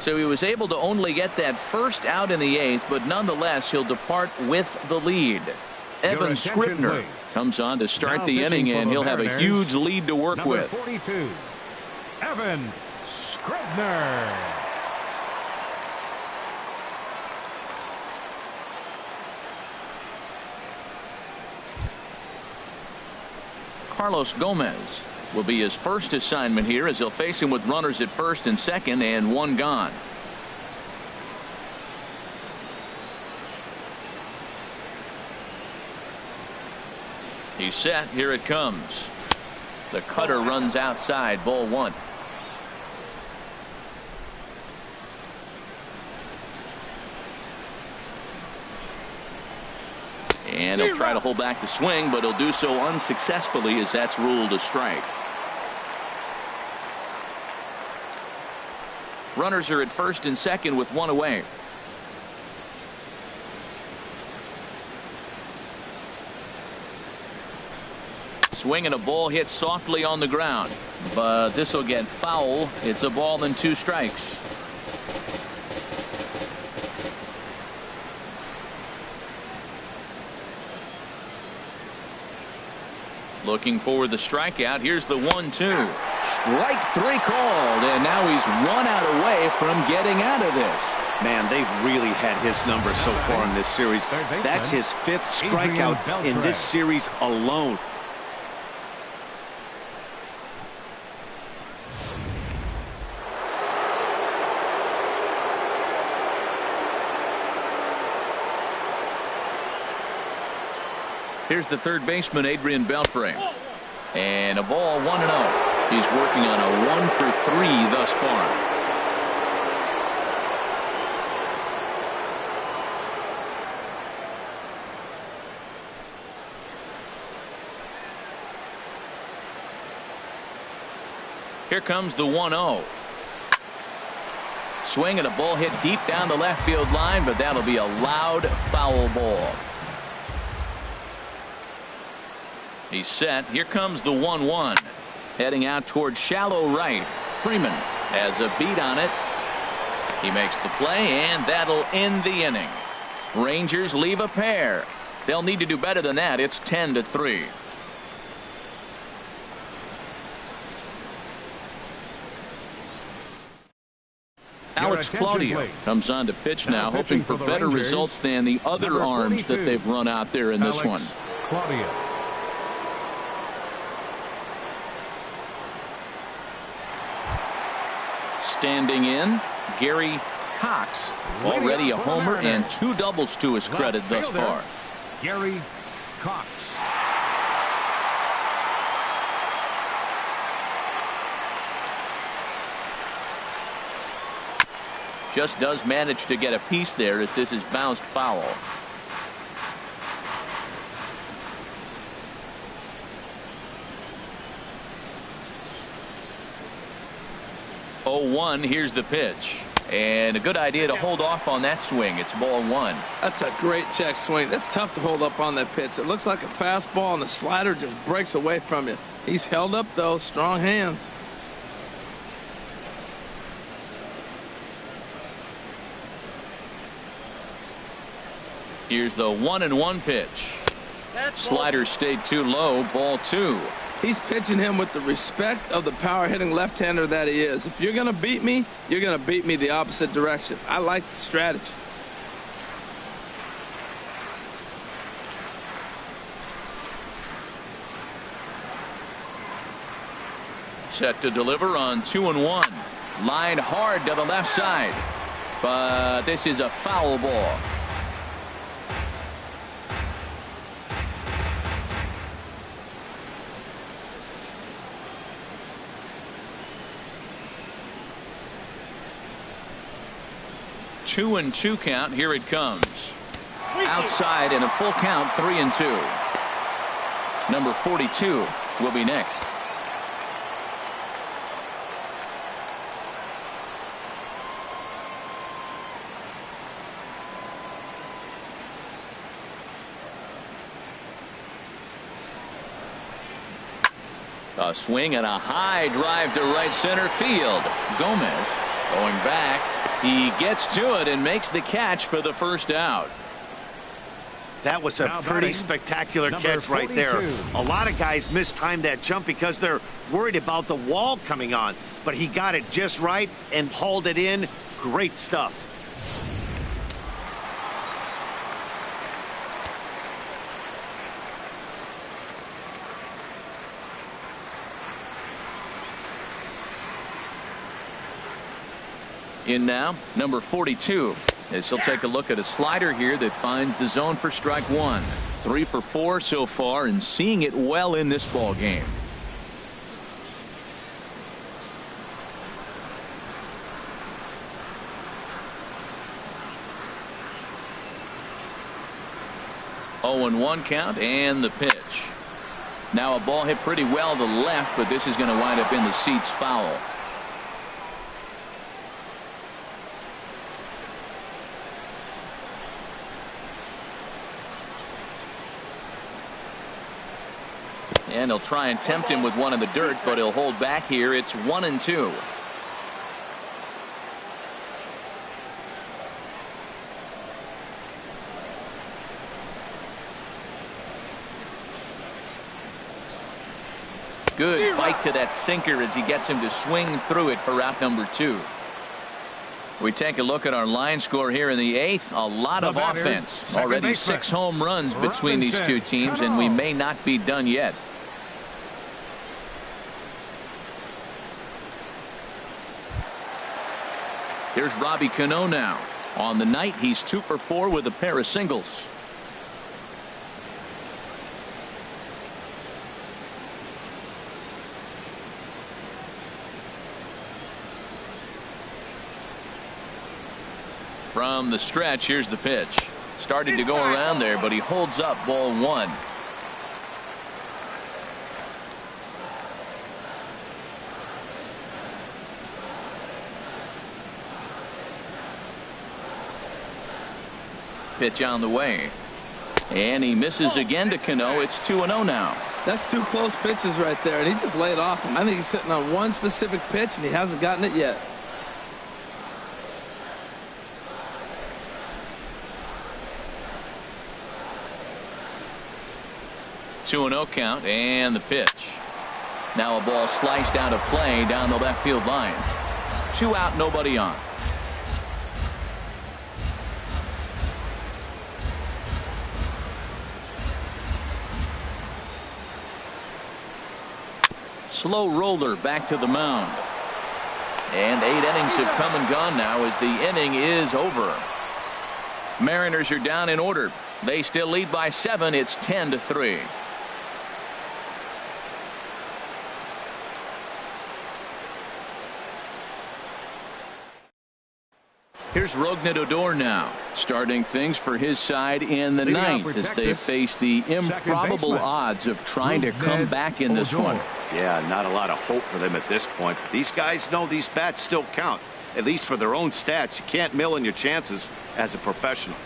So he was able to only get that first out in the 8th, but nonetheless he'll depart with the lead. Evan Scribner comes on to start the inning, and he'll have a huge lead to work with. 42, Evan Scribner. Carlos Gomez will be his first assignment here as he'll face him with runners at first and second and 1 gone. He's set. Here it comes. The cutter runs outside. Ball 1. And he'll try to hold back the swing, but he'll do so unsuccessfully as that's ruled a strike. Runners are at first and second with 1 away. swing and a ball hit softly on the ground, but this will get foul. It's a ball and 2 strikes. Looking for the strikeout. Here's the 1-2. Strike 3 called, and now he's 1 out away from getting out of this. Man, they've really had his number so far in this series. That's his 5th strikeout in this series alone. Here's the third baseman, Adrian Beltre. And a ball, 1-0. He's working on a 1 for 3 thus far. Here comes the 1-0. Swing and a ball hit deep down the left field line, but that'll be a loud foul ball. He's set. Here comes the 1-1. Heading out towards shallow right. Freeman has a beat on it. He makes the play, and that'll end the inning. Rangers leave a pair. They'll need to do better than that. It's 10-3. Alex Claudio comes on to pitch now, hoping for better results than the other arms that they've run out there in this one. Claudio. Standing in, Gary Cox, already a homer and 2 doubles to his credit thus far. Gary Cox. Just does manage to get a piece there as this is bounced foul. Oh, 1. Here's the pitch. And a good idea to hold off on that swing. It's ball 1. That's a great check swing. That's tough to hold up on that pitch. It looks like a fastball, and the slider just breaks away from you. He's held up, though. Strong hands. Here's the 1-1 pitch. Slider stayed too low. Ball 2. He's pitching him with the respect of the power hitting left-hander that he is. If you're going to beat me, you're going to beat me the opposite direction. I like the strategy. Set to deliver on 2-1. Line hard to the left side. But this is a foul ball. Two and 2 count. Here it comes. Outside and a full count. 3-2. Number 42 will be next. A swing and a high drive to right center field. Gomez going back. He gets to it and makes the catch for the first out. That was a pretty spectacular catch right there. A lot of guys mistime that jump because they're worried about the wall coming on. But he got it just right and hauled it in. Great stuff. In now, number 42, as he'll take a look at a slider here that finds the zone for strike 1. 3 for 4 so far and seeing it well in this ball game. Oh, and 1 count and the pitch. Now a ball hit pretty well to the left, but this is going to wind up in the seats foul. And he'll try and tempt him with one in the dirt, but he'll hold back here. It's 1-2. Good bite to that sinker as he gets him to swing through it for out number 2. We take a look at our line score here in the 8th. A lot of offense. Already 6 home runs between these two teams, and we may not be done yet. Here's Robbie Cano now. On the night, he's 2 for 4 with a pair of singles. From the stretch, here's the pitch. Started to go around there, but he holds up ball 1. Pitch on the way. And he misses again to Cano. It's 2-0 now. That's 2 close pitches right there, and he just laid off him. I think he's sitting on one specific pitch, and he hasn't gotten it yet. 2-0 count, and the pitch. Now a ball sliced out of play down the left field line. 2 out, nobody on. Slow roller back to the mound. And 8 innings have come and gone now as the inning is over. Mariners are down in order. They still lead by 7. It's 10-3. Here's Rougned Odor now, starting things for his side in the ninth as they face the improbable odds of trying to come back in this one. Yeah, not a lot of hope for them at this point. But these guys know these bats still count, at least for their own stats. You can't mill in your chances as a professional.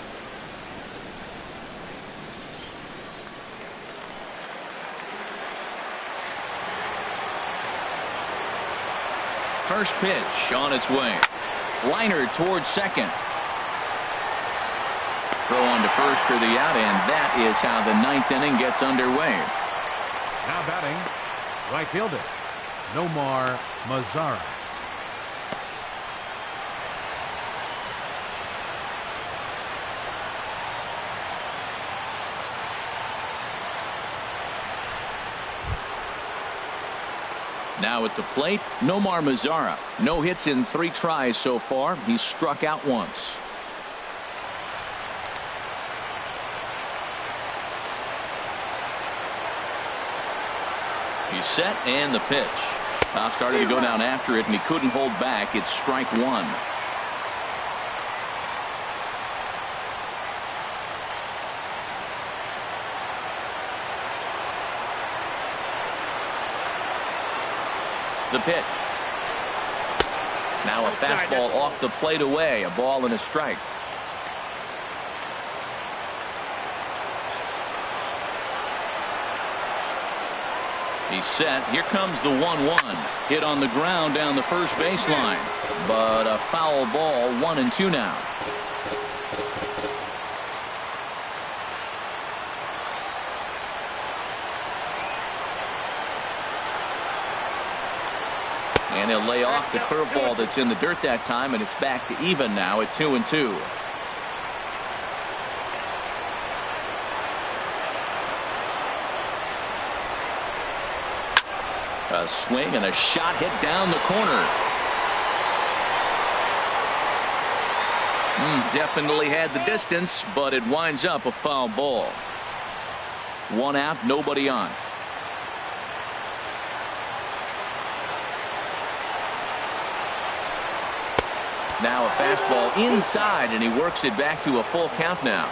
First pitch on its way. Liner towards second. Throw on to first for the out, and that is how the 9th inning gets underway. Now batting, right fielder, Nomar Mazara. Now at the plate, Nomar Mazara. No hits in 3 tries so far. He's struck out once. He's set, and the pitch. Started to go down after it, and he couldn't hold back. It's strike 1. The pitch. Now a fastball off the plate away. A ball and a strike. He's set. Here comes the 1-1. Hit on the ground down the first baseline. But a foul ball. 1-2 now. And he'll lay off the curveball that's in the dirt that time, and it's back to even now at 2-2. A swing and a shot hit down the corner. Definitely had the distance, but it winds up a foul ball. 1 out, nobody on. Now a fastball inside, and he works it back to a full count now.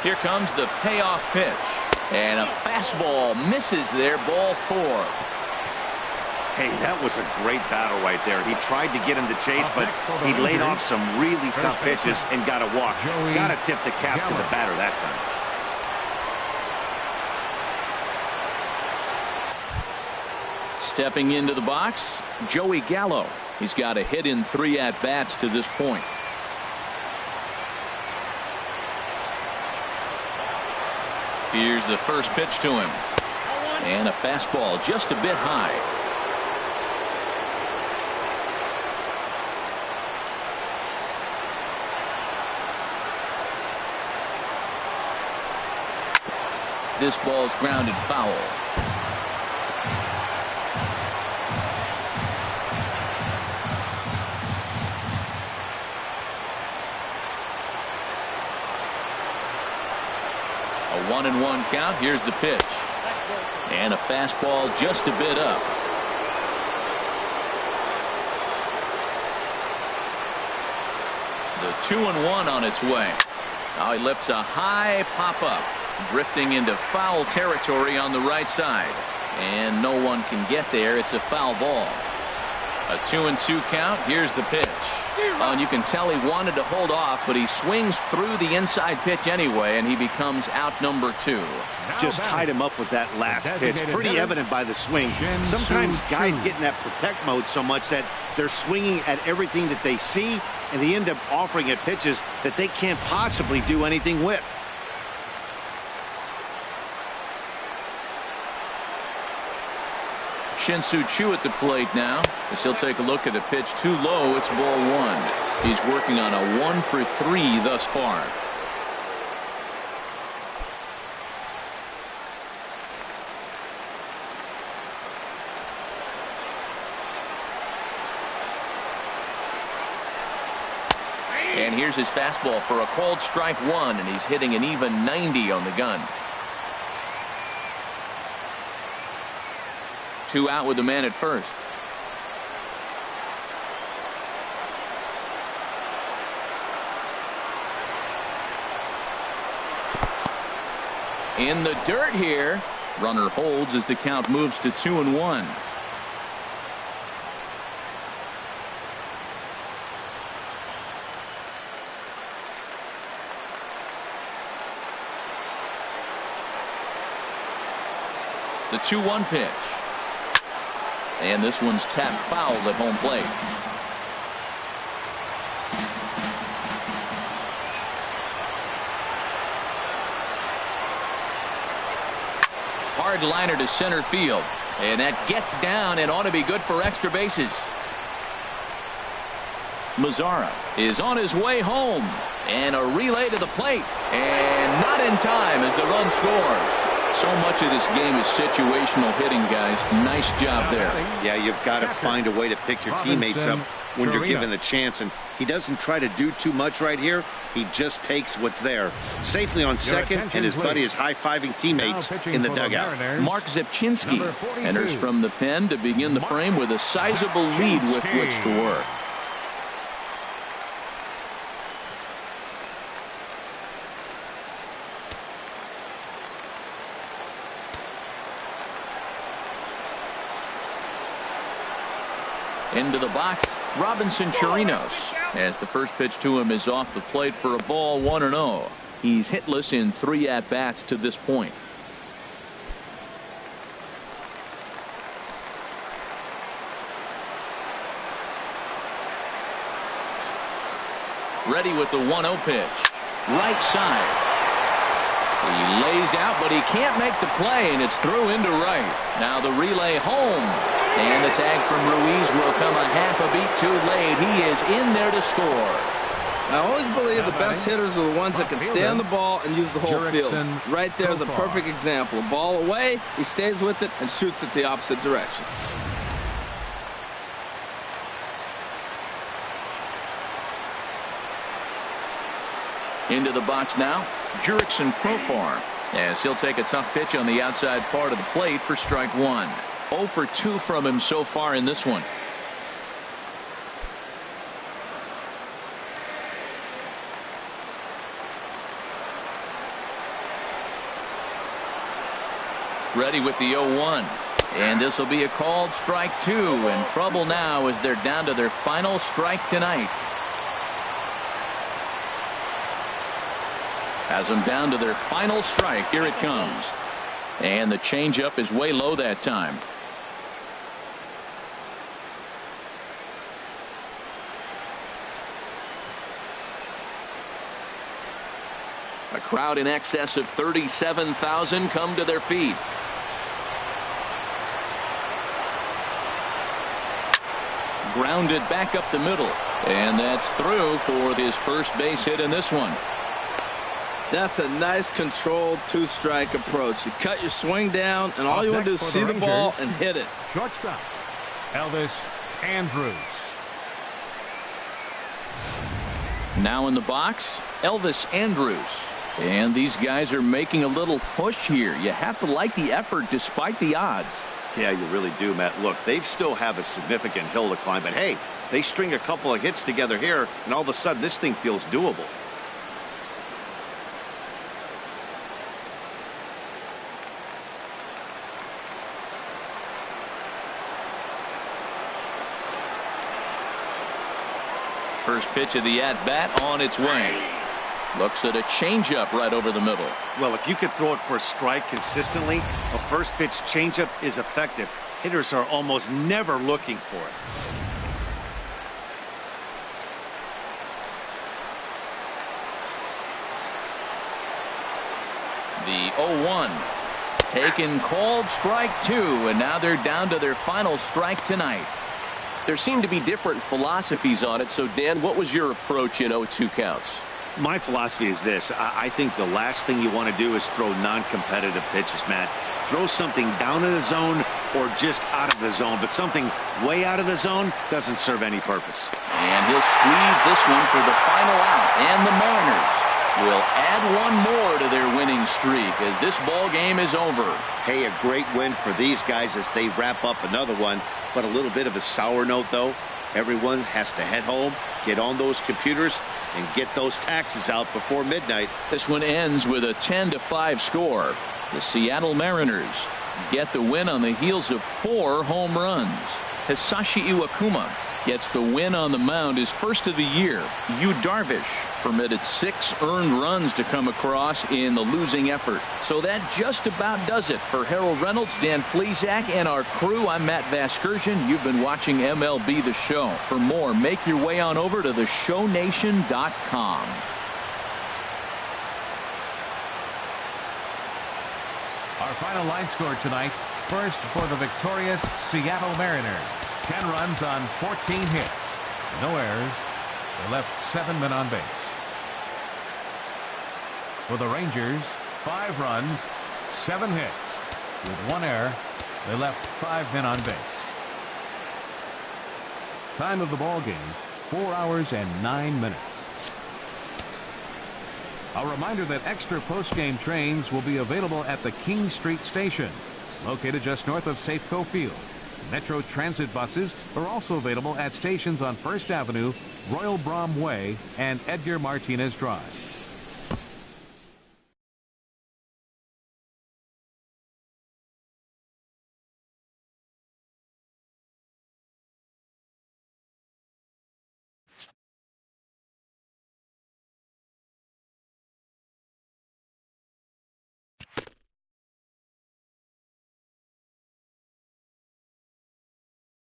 Here comes the payoff pitch. And a fastball misses there, ball 4. Hey, that was a great battle right there. He tried to get him to chase, but he laid off some really tough pitches and got a walk. Got to tip the cap to the batter that time. Stepping into the box, Joey Gallo. He's got a hit in 3 at-bats to this point. Here's the first pitch to him. And a fastball just a bit high. This ball's grounded foul. A 1-1 count. Here's the pitch. And a fastball just a bit up. The 2-1 on its way. Now he lifts a high pop-up. Drifting into foul territory on the right side. And no one can get there. It's a foul ball. A 2-2 count. Here's the pitch. Oh, and you can tell he wanted to hold off, but he swings through the inside pitch anyway, and he becomes out number 2. Just tied him up with that last pitch. Pretty evident by the swing. Sometimes guys get in that protect mode so much that they're swinging at everything that they see, and they end up offering at pitches that they can't possibly do anything with. Shin-Soo Choo at the plate now, as he'll take a look at a pitch too low. It's ball 1. He's working on a 1 for 3 thus far. And here's his fastball for a called strike 1, and he's hitting an even 90 on the gun. 2 out with the man at first. In the dirt here. Runner holds as the count moves to 2-1. The 2-1 pitch. And this one's tapped foul at home plate. Hard liner to center field. And that gets down and ought to be good for extra bases. Mazara is on his way home. And a relay to the plate. And not in time as the run scores. So much of this game is situational hitting, guys. Nice job there. Yeah, you've got to find a way to pick your teammates up when you're given the chance, and he doesn't try to do too much right here. He just takes what's there. Safely on second, and his buddy is high-fiving teammates in the dugout. Mark Zepchinski enters from the pen to begin the frame with a sizable lead with which to work. Into the box, Robinson Chirinos, as the first pitch to him is off the plate for a ball, 1-0. He's hitless in 3 at-bats to this point. Ready with the 1-0 pitch. Right side. He lays out, but he can't make the play, and it's through into right. Now the relay home. And the tag from Ruiz will come a half a beat too late. He is in there to score. I always believe the best hitters are the ones that can stay on the ball and use the whole field. Right there is a perfect example. Ball away, he stays with it and shoots it the opposite direction. Into the box now, Jurickson Profar, as he'll take a tough pitch on the outside part of the plate for strike 1. 0 for 2 from him so far in this one. Ready with the 0-1. And this will be a called strike 2. In trouble now as they're down to their final strike tonight. Has them down to their final strike. Here it comes. And the changeup is way low that time. A crowd in excess of 37,000 come to their feet. Grounded back up the middle. And that's through for his first base hit in this one. That's a nice controlled two-strike approach. You cut your swing down, and all you want to do is see the ball and hit it. Shortstop, Elvis Andrus. Now in the box, Elvis Andrus. And these guys are making a little push here. You have to like the effort despite the odds. Yeah, you really do, Matt. Look, they still have a significant hill to climb, but hey, they string a couple of hits together here, and all of a sudden this thing feels doable. First pitch of the at-bat on its way. Looks at a changeup right over the middle. Well, if you could throw it for a strike consistently, a first pitch changeup is effective. Hitters are almost never looking for it. The 0-1. Taken, called, strike two, and now they're down to their final strike tonight. There seem to be different philosophies on it. So, Dan, what was your approach in 0-2 counts? My philosophy is this. I think the last thing you want to do is throw non-competitive pitches, Matt. Throw something down in the zone or just out of the zone, but something way out of the zone doesn't serve any purpose. And he'll squeeze this one for the final out. And the Mariners will add one more to their winning streak as this ball game is over. Hey, a great win for these guys as they wrap up another one, but a little bit of a sour note, though. Everyone has to head home, get on those computers, and get those taxes out before midnight. This one ends with a 10-5 score. The Seattle Mariners get the win on the heels of 4 home runs. Hisashi Iwakuma gets the win on the mound, his first of the year. Yu Darvish permitted 6 earned runs to come across in the losing effort. So that just about does it. For Harold Reynolds, Dan Plesac, and our crew, I'm Matt Vasgersian. You've been watching MLB The Show. For more, make your way on over to theshownation.com. Our final line score tonight. First for the victorious Seattle Mariners. 10 runs on 14 hits. No errors. They left 7 men on base. For the Rangers, 5 runs, 7 hits. With 1 error, they left 5 men on base. Time of the ball game, 4 hours and 9 minutes. A reminder that extra post-game trains will be available at the King Street Station, located just north of Safeco Field. Metro Transit buses are also available at stations on First Avenue, Royal Brom Way, and Edgar Martinez Drive.